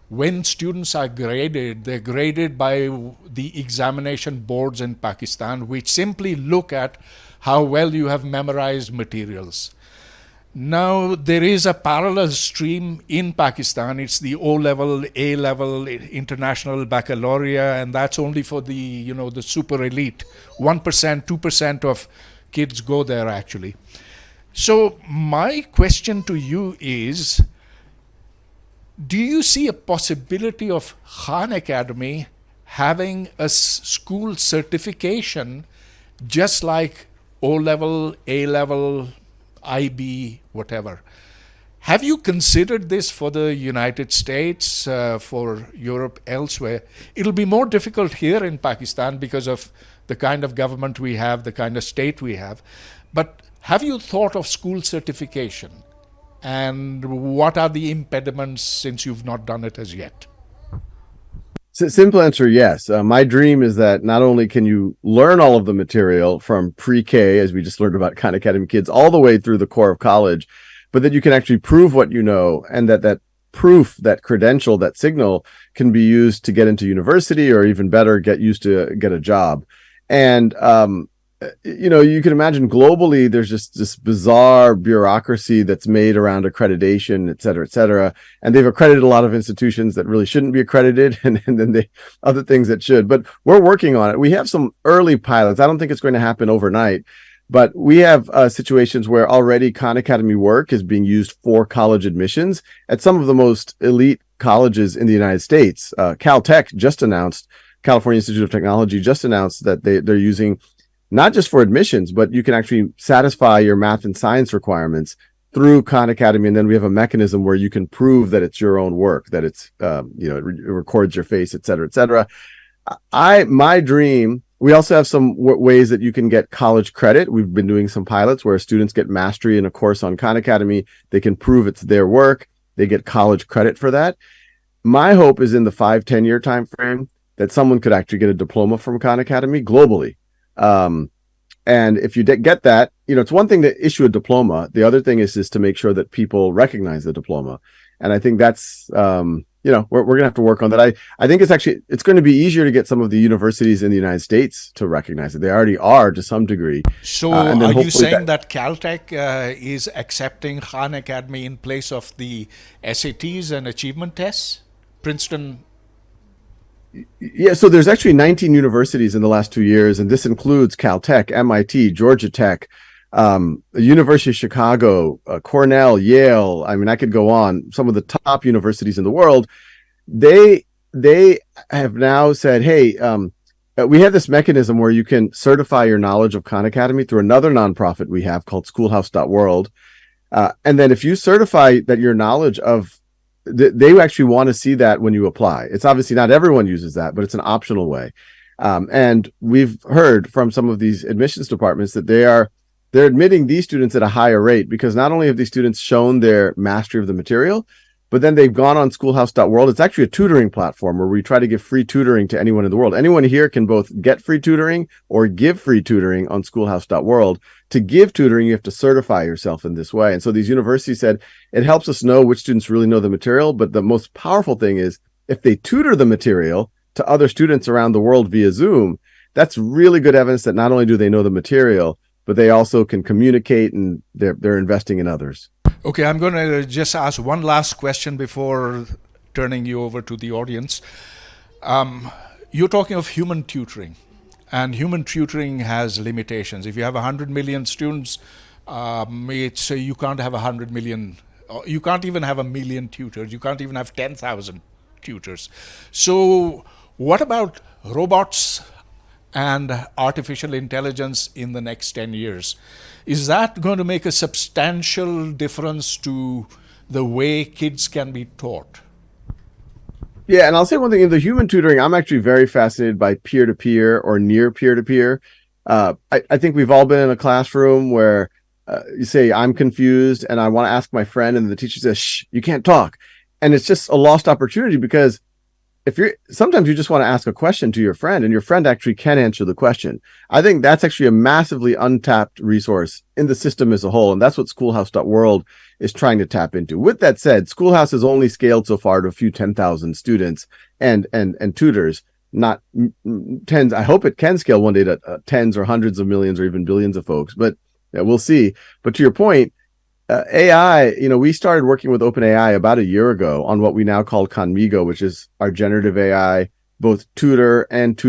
when students are graded, they're graded by the examination boards in Pakistan, which simply look at how well you have memorized materials. Now, there is a parallel stream in Pakistan. It's the O-level, A-level, international baccalaureate, and that's only for the, the super elite. 1%, 2% of kids go there, actually. So my question to you is, do you see a possibility of Khan Academy having a school certification just like O-level, A-level, IB, whatever? Have you considered this for the United States, for Europe, elsewhere? It'll be more difficult here in Pakistan because of the kind of government we have, the kind of state we have. But have you thought of school certification? And what are the impediments since you've not done it as yet? Simple answer, yes. My dream is that not only can you learn all of the material from pre-K, as we just learned about Khan Academy kids, all the way through the core of college, but that you can actually prove what you know, and that proof, that credential, that signal can be used to get into university, or even better, get a job. And you can imagine globally, there's just this bizarre bureaucracy that's made around accreditation, et cetera, and they've accredited a lot of institutions that really shouldn't be accredited, and then other things that should. But we're working on it. We have some early pilots. I don't think it's going to happen overnight, but we have situations where already Khan Academy work is being used for college admissions at some of the most elite colleges in the United States. Caltech just announced, California Institute of Technology just announced that they're using not just for admissions, but you can actually satisfy your math and science requirements through Khan Academy. And then we have a mechanism where you can prove that it's your own work, that it's, it records your face, et cetera. My dream, we also have some ways that you can get college credit. We've been doing some pilots where students get mastery in a course on Khan Academy. They can prove it's their work. They get college credit for that. My hope is in the 5-10 year time frame that someone could actually get a diploma from Khan Academy globally. And if you get that, it's one thing to issue a diploma. The other thing is to make sure that people recognize the diploma. And I think that's, we're going to have to work on that. I think it's going to be easier to get some of the universities in the United States to recognize it. They already are to some degree. So are you saying that Caltech is accepting Khan Academy in place of the SATs and achievement tests? Princeton? Yeah, so there's actually 19 universities in the last 2 years, and this includes Caltech, MIT, Georgia Tech, University of Chicago, Cornell, Yale. I mean, I could go on. Some of the top universities in the world. They have now said, hey, we have this mechanism where you can certify your knowledge of Khan Academy through another nonprofit we have called schoolhouse.world. And then if you certify that your knowledge of they actually want to see that when you apply. It's obviously not everyone uses that, but it's an optional way. And we've heard from some of these admissions departments that they're admitting these students at a higher rate because not only have these students shown their mastery of the material, But then they've gone on schoolhouse.world. It's actually a tutoring platform where we try to give free tutoring to anyone in the world. Anyone here can both get free tutoring or give free tutoring on schoolhouse.world. To give tutoring, you have to certify yourself in this way. And so these universities said, it helps us know which students really know the material. But the most powerful thing is if they tutor the material to other students around the world via Zoom, that's really good evidence that not only do they know the material, but they also can communicate, and they're investing in others. Okay, I'm going to just ask one last question before turning you over to the audience. You're talking of human tutoring, and human tutoring has limitations. If you have 100 million students, you can't have 100 million, you can't even have 1 million tutors, you can't even have 10,000 tutors. So what about robots and artificial intelligence in the next 10 years? Is that going to make a substantial difference to the way kids can be taught? Yeah, and I'll say one thing. In the human tutoring, I'm actually very fascinated by peer-to-peer or near peer-to-peer. I think we've all been in a classroom where you say, I'm confused and I want to ask my friend, and the teacher says, shh, you can't talk. And it's just a lost opportunity, because sometimes you just want to ask a question to your friend, and your friend actually can answer the question. I think that's actually a massively untapped resource in the system as a whole. And that's what schoolhouse.world is trying to tap into. With that said, Schoolhouse has only scaled so far to a few 10,000 students and tutors, not tens. I hope it can scale one day to tens or hundreds of millions or even billions of folks, but we'll see. But to your point, AI, we started working with OpenAI about a year ago on what we now call Conmigo, which is our generative AI, both tutor and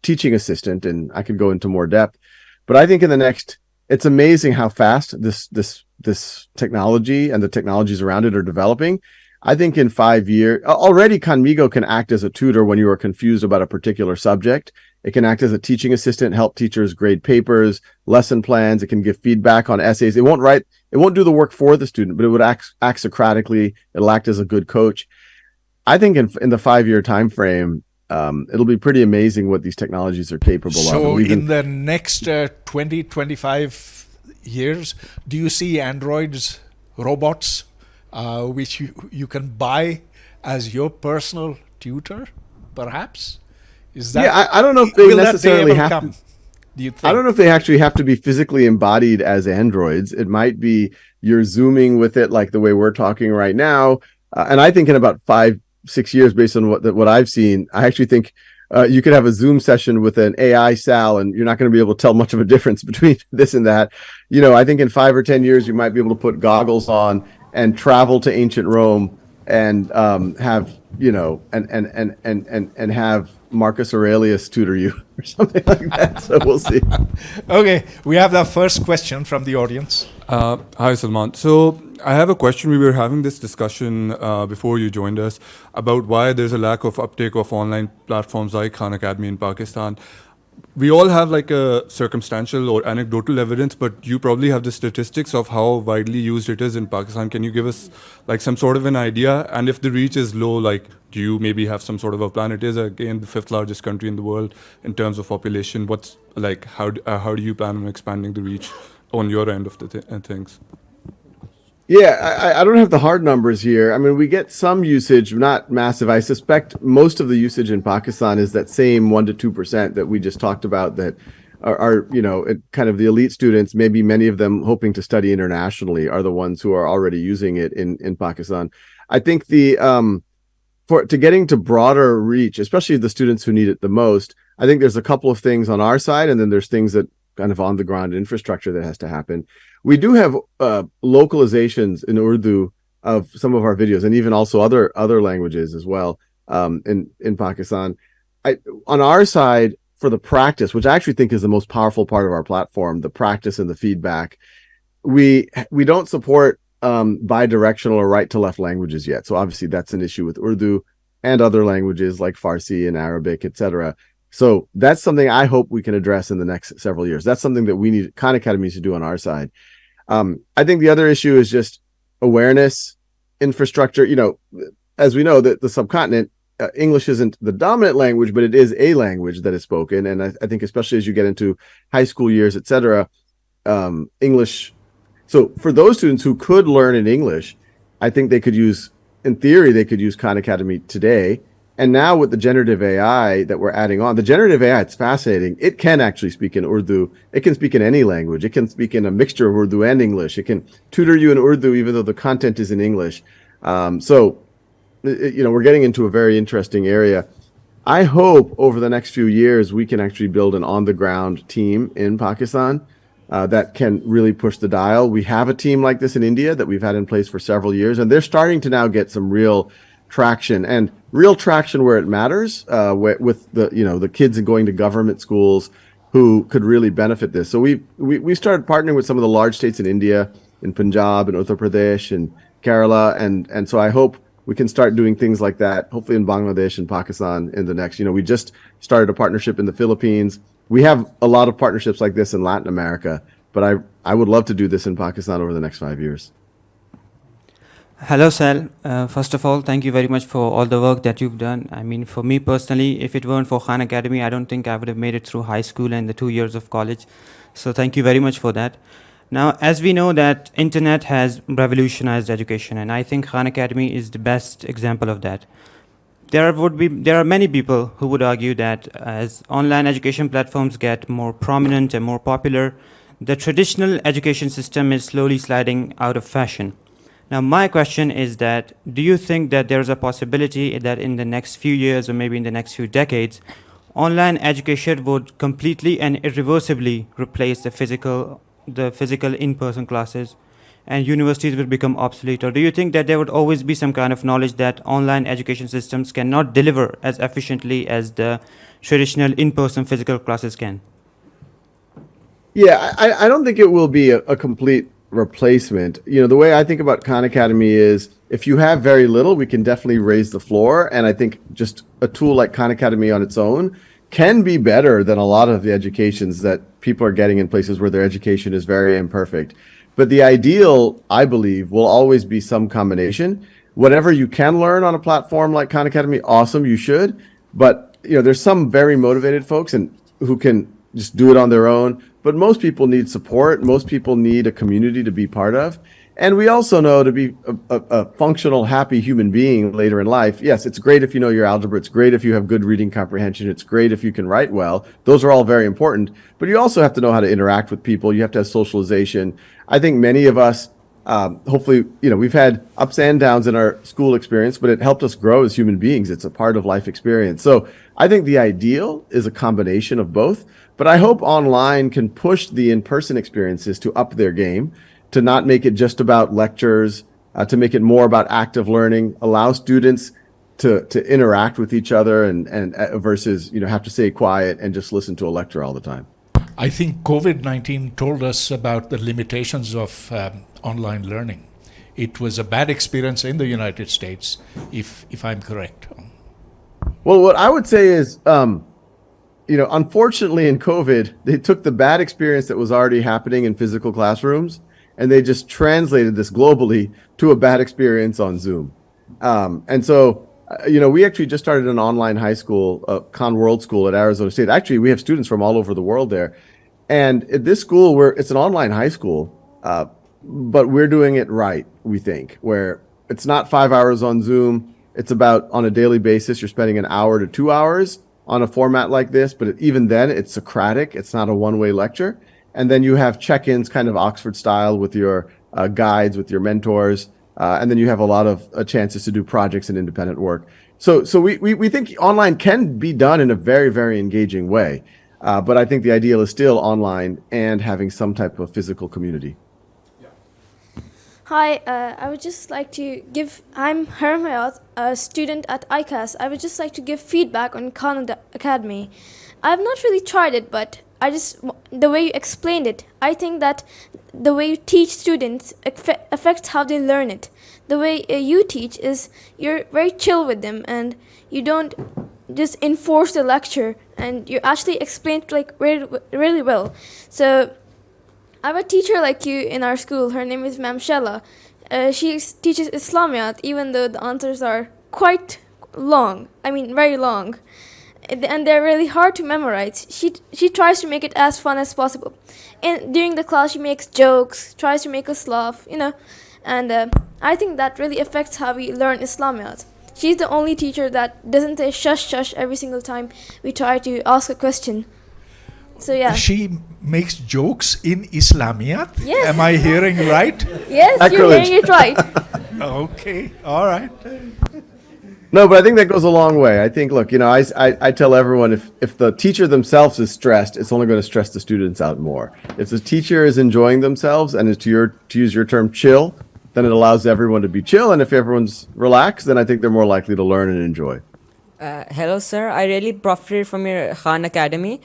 teaching assistant. And I could go into more depth, but I think it's amazing how fast this technology and the technologies around it are developing. I think in 5 years, already Conmigo can act as a tutor when you are confused about a particular subject. It can act as a teaching assistant, help teachers grade papers, lesson plans. It can give feedback on essays. It won't do the work for the student, but it would act Socratically. It'll act as a good coach. I think in the 5-year time frame, it'll be pretty amazing what these technologies are capable of. So in the next 20, 25 years, do you see androids, robots, which you can buy as your personal tutor, perhaps? Is that, yeah, I don't know if they necessarily have come, to. Do you think? I don't know if they actually have to be physically embodied as androids. It might be you're zooming with it like the way we're talking right now. And I think in about 5-6 years, based on what I've seen, I actually think you could have a Zoom session with an AI Sal, and you're not going to be able to tell much of a difference between this and that. I think in 5 or 10 years, you might be able to put goggles on and travel to ancient Rome and have and have Marcus Aurelius tutor you or something like that. So we'll see. Okay, we have the first question from the audience. Hi, Salman. So I have a question. We were having this discussion before you joined us about why there's a lack of uptake of online platforms like Khan Academy in Pakistan. We all have like a circumstantial or anecdotal evidence, but you probably have the statistics of how widely used it is in Pakistan. Can you give us like some sort of an idea? And if the reach is low, like, do you maybe have some sort of a plan? It is again the 5th largest country in the world in terms of population. What's like, how do you plan on expanding the reach on your end of the things? Yeah, I don't have the hard numbers here. I mean, we get some usage, not massive. I suspect most of the usage in Pakistan is that same 1% to 2% that we just talked about that are kind of the elite students, maybe many of them hoping to study internationally, are the ones who are already using it in Pakistan. I think to getting to broader reach, especially the students who need it the most, I think there's a couple of things on our side, and then there's things that kind of on the ground infrastructure that has to happen. We do have localizations in Urdu of some of our videos, and even also other languages as well in Pakistan. On our side, for the practice, which I actually think is the most powerful part of our platform, the practice and the feedback, we don't support bi-directional or right-to-left languages yet. So obviously that's an issue with Urdu and other languages like Farsi and Arabic, etc. So that's something I hope we can address in the next several years. That's something that we need Khan Academies to do on our side. I think the other issue is just awareness, infrastructure. As we know, that the subcontinent, English isn't the dominant language, but it is a language that is spoken. And I think especially as you get into high school years, etc., English. So for those students who could learn in English, I think they could use in theory, they could use Khan Academy today. And now with the generative AI that we're adding on, the generative AI, it's fascinating. It can actually speak in Urdu. It can speak in any language. It can speak in a mixture of Urdu and English. It can tutor you in Urdu, even though the content is in English. We're getting into a very interesting area. I hope over the next few years, we can actually build an on-the-ground team in Pakistan that can really push the dial. We have a team like this in India that we've had in place for several years, and they're starting to now get some real traction where it matters with the kids going to government schools who could really benefit this. So we started partnering with some of the large states in India, in Punjab, in Uttar Pradesh, and Kerala, and so I hope we can start doing things like that, hopefully in Bangladesh and Pakistan in the next, we just started a partnership in the Philippines. We have a lot of partnerships like this in Latin America, but I would love to do this in Pakistan over the next 5 years. Hello, Sal. First of all, thank you very much for all the work that you've done. I mean, for me personally, if it weren't for Khan Academy, I don't think I would have made it through high school and the 2 years of college. So thank you very much for that. Now, as we know that internet has revolutionized education, and I think Khan Academy is the best example of that. There are many people who would argue that as online education platforms get more prominent and more popular, the traditional education system is slowly sliding out of fashion. Now, my question is that, do you think that there's a possibility that in the next few years or maybe in the next few decades, online education would completely and irreversibly replace the physical in-person classes and universities will become obsolete? Or do you think that there would always be some kind of knowledge that online education systems cannot deliver as efficiently as the traditional in-person physical classes can? Yeah, I don't think it will be a complete replacement. The way I think about Khan Academy is if you have very little, we can definitely raise the floor. And I think just a tool like Khan Academy on its own can be better than a lot of the educations that people are getting in places where their education is very imperfect. But the ideal, I believe, will always be some combination. Whatever you can learn on a platform like Khan Academy, awesome, you should. But there's some very motivated folks and who can just do it on their own. But most people need support. Most people need a community to be part of. And we also know to be a functional, happy human being later in life, yes, it's great if you know your algebra. It's great if you have good reading comprehension. It's great if you can write well. Those are all very important. But you also have to know how to interact with people. You have to have socialization. I think many of us, hopefully, we've had ups and downs in our school experience, but it helped us grow as human beings. It's a part of life experience. So I think the ideal is a combination of both. But I hope online can push the in-person experiences to up their game, to not make it just about lectures, to make it more about active learning, allow students to interact with each other and versus, have to stay quiet and just listen to a lecture all the time. I think COVID-19 told us about the limitations of online learning. It was a bad experience in the United States, if I'm correct. Well, what I would say is, unfortunately in COVID, they took the bad experience that was already happening in physical classrooms and they just translated this globally to a bad experience on Zoom. And so, we actually just started an online high school, Khan World School at Arizona State. Actually, we have students from all over the world there. And at this school, it's an online high school, but we're doing it right, we think, where it's not 5 hours on Zoom. It's about on a daily basis, you're spending an hour to 2 hours on a format like this, but even then it's Socratic. It's not a one-way lecture. And then you have check-ins kind of Oxford style with your guides, with your mentors. And then you have a lot of chances to do projects and independent work. So we think online can be done in a very, very engaging way. But I think the ideal is still online and having some type of physical community. Hi, I would just like to I'm Hermayat, a student at ICAS. I would just like to give feedback on Khan Academy. I've not really tried it, but the way you explained it, I think that the way you teach students affects how they learn it. The way you teach is you're very chill with them and you don't just enforce the lecture and you actually explain it really, really well. So I have a teacher like you in our school. Her name is Ma'am Shella. She teaches Islamiyat, even though the answers are quite long. I mean, very long. And they're really hard to memorize. She tries to make it as fun as possible. And during the class, she makes jokes, tries to make us laugh, And I think that really affects how we learn Islamiyat. She's the only teacher that doesn't say shush shush every single time we try to ask a question. So yeah. She makes jokes in Islamiyat? Yes. Am I hearing right? Yes, you're hearing it right. Okay, all right. No, but I think that goes a long way. I think, look, I tell everyone if the teacher themselves is stressed, it's only going to stress the students out more. If the teacher is enjoying themselves and is, to use your term, chill, then it allows everyone to be chill. And if everyone's relaxed, then I think they're more likely to learn and enjoy. Hello, sir. I really profited from your Khan Academy.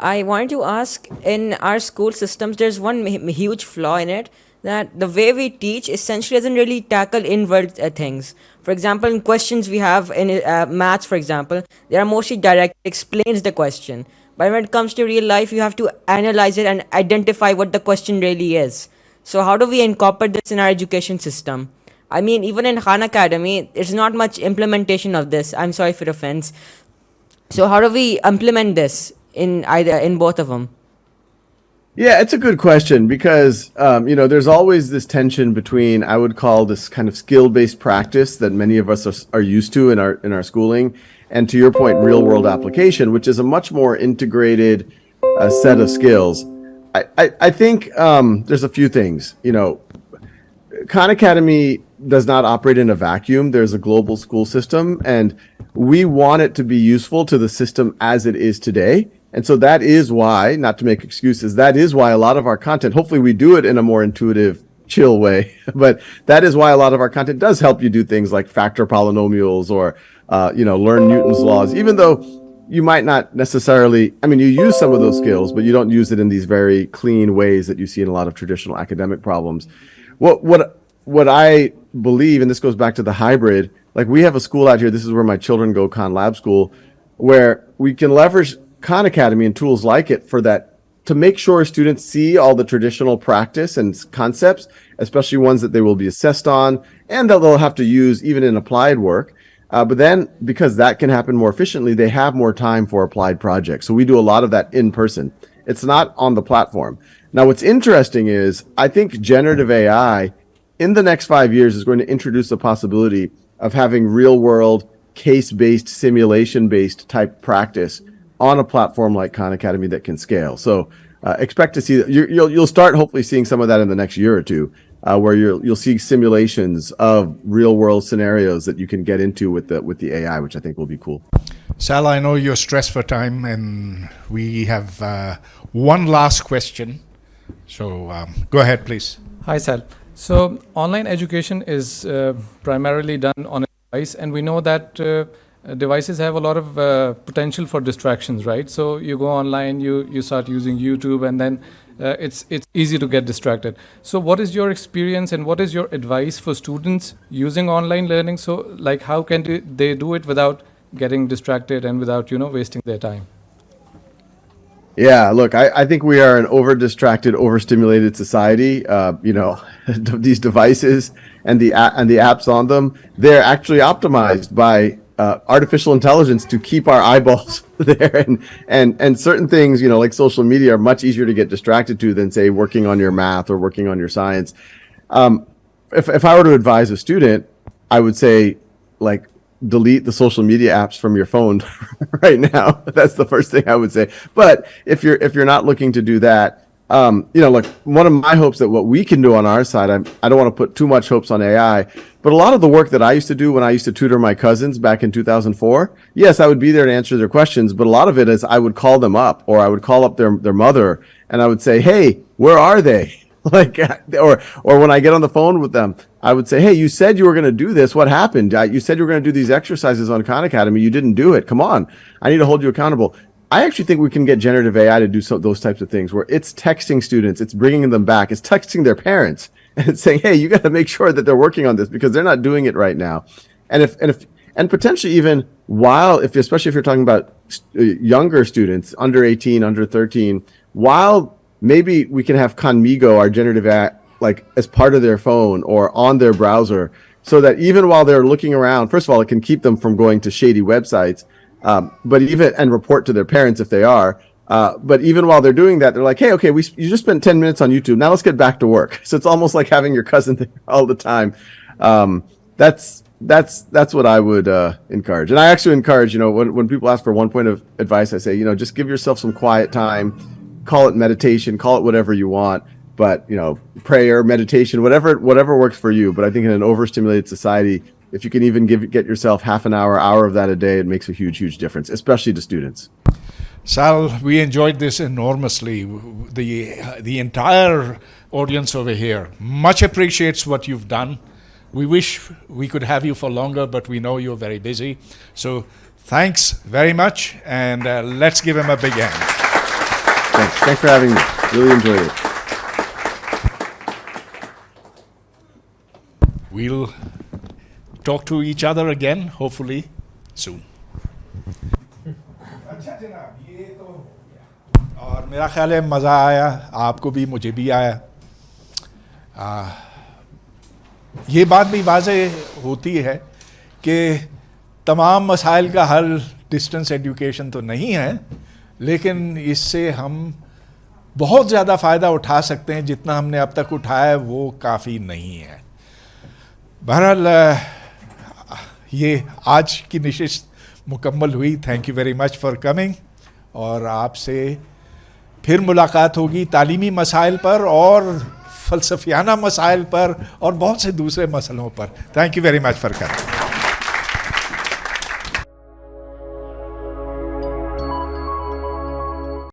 I wanted to ask, in our school systems, there's one huge flaw in it, that the way we teach essentially doesn't really tackle inward things. For example, in questions we have in maths, for example, they are mostly direct, explains the question. But when it comes to real life, you have to analyze it and identify what the question really is. So how do we incorporate this in our education system? I mean, even in Khan Academy, there's not much implementation of this. I'm sorry for the offense. So how do we implement this in both of them? Yeah, it's a good question because, there's always this tension between, I would call this kind of skill-based practice that many of us are used to in our schooling, and to your point, real-world application, which is a much more integrated set of skills. I think there's a few things. Khan Academy does not operate in a vacuum. There's a global school system, and we want it to be useful to the system as it is today. And so that is why, not to make excuses, that is why a lot of our content, hopefully we do it in a more intuitive, chill way, but that is why a lot of our content does help you do things like factor polynomials or, learn Newton's laws, even though you might not necessarily, you use some of those skills, but you don't use it in these very clean ways that you see in a lot of traditional academic problems. What I believe, and this goes back to the hybrid, like we have a school out here, this is where my children go, Khan Lab School, where we can leverage Khan Academy and tools like it for that, to make sure students see all the traditional practice and concepts, especially ones that they will be assessed on and that they'll have to use even in applied work. But then, because that can happen more efficiently, they have more time for applied projects. So we do a lot of that in person. It's not on the platform. Now, what's interesting is I think generative AI in the next 5 years is going to introduce the possibility of having real world, case-based, simulation-based type practice on a platform like Khan Academy that can scale. So expect to see, you'll start hopefully seeing some of that in the next year or two, where you'll see simulations of real world scenarios that you can get into with the AI, which I think will be cool. Sal, I know you're stressed for time, and we have one last question. So go ahead, please. Hi, Sal. So online education is primarily done on a device, and we know that devices have a lot of potential for distractions, right? So you go online, you start using YouTube, and then it's easy to get distracted. So what is your experience and what is your advice for students using online learning? So like how can they do it without getting distracted and without wasting their time? Yeah, look, I think we are an over-distracted, overstimulated society. These devices and the apps on them, they're actually optimized by artificial intelligence to keep our eyeballs there, and certain things, like social media, are much easier to get distracted to than, say, working on your math or working on your science. If I were to advise a student, I would say, delete the social media apps from your phone right now. That's the first thing I would say. But if you're not looking to do that, look, one of my hopes that what we can do on our side, I don't want to put too much hopes on AI, but a lot of the work that I used to do when I used to tutor my cousins back in 2004, yes, I would be there to answer their questions, but a lot of it is I would call them up, or I would call up their mother, and I would say, hey, where are they? Or when I get on the phone with them, I would say, hey, you said you were going to do this. What happened? You said you were going to do these exercises on Khan Academy. You didn't do it. Come on. I need to hold you accountable. I actually think we can get generative AI to do those types of things where it's texting students, it's bringing them back, it's texting their parents, and it's saying, hey, you got to make sure that they're working on this because they're not doing it right now. And potentially even especially if you're talking about younger students, under 18, under 13, while maybe we can have Conmigo, our generative AI, as part of their phone or on their browser, so that even while they're looking around, first of all, it can keep them from going to shady websites, and report to their parents if they are. But even while they're doing that, they're like, hey, okay, you just spent 10 minutes on YouTube. Now let's get back to work. So it's almost like having your cousin there all the time. That's what I would encourage. And I actually encourage, when people ask for one point of advice, I say, just give yourself some quiet time, call it meditation, call it whatever you want, but prayer, meditation, whatever works for you. But I think in an overstimulated society, if you can even get yourself half an hour of that a day, it makes a huge difference, especially to students. Sal, we enjoyed this enormously. The entire audience over here much appreciates what you've done. We wish we could have you for longer, but we know you're very busy. So thanks very much, and let's give him a big hand. Thanks for having me. Really enjoyed it. We'll talk to each other again, hopefully soon. और मेरा ख्याल है मज़ा आया, आपको भी, मुझे भी आया। ये बात भी वाज़ेह होती है कि तमाम मसाइल का हल डिस्टेंस एजुकेशन तो नहीं है, लेकिन इससे हम बहुत ज़्यादा फ़ायदा उठा सकते हैं। जितना हमने अब तक उठाया है वो काफ़ी नहीं है। बहरहाल ये आज की नशिस्त मुकम्मल हुई। Thank you very much for coming, और आपसे फिर मुलाकात होगी तालीमी मसाइल पर और फ़लसफ़ियाना मसाइल पर और बहुत से दूसरे मसलों पर। Thank you very much for coming.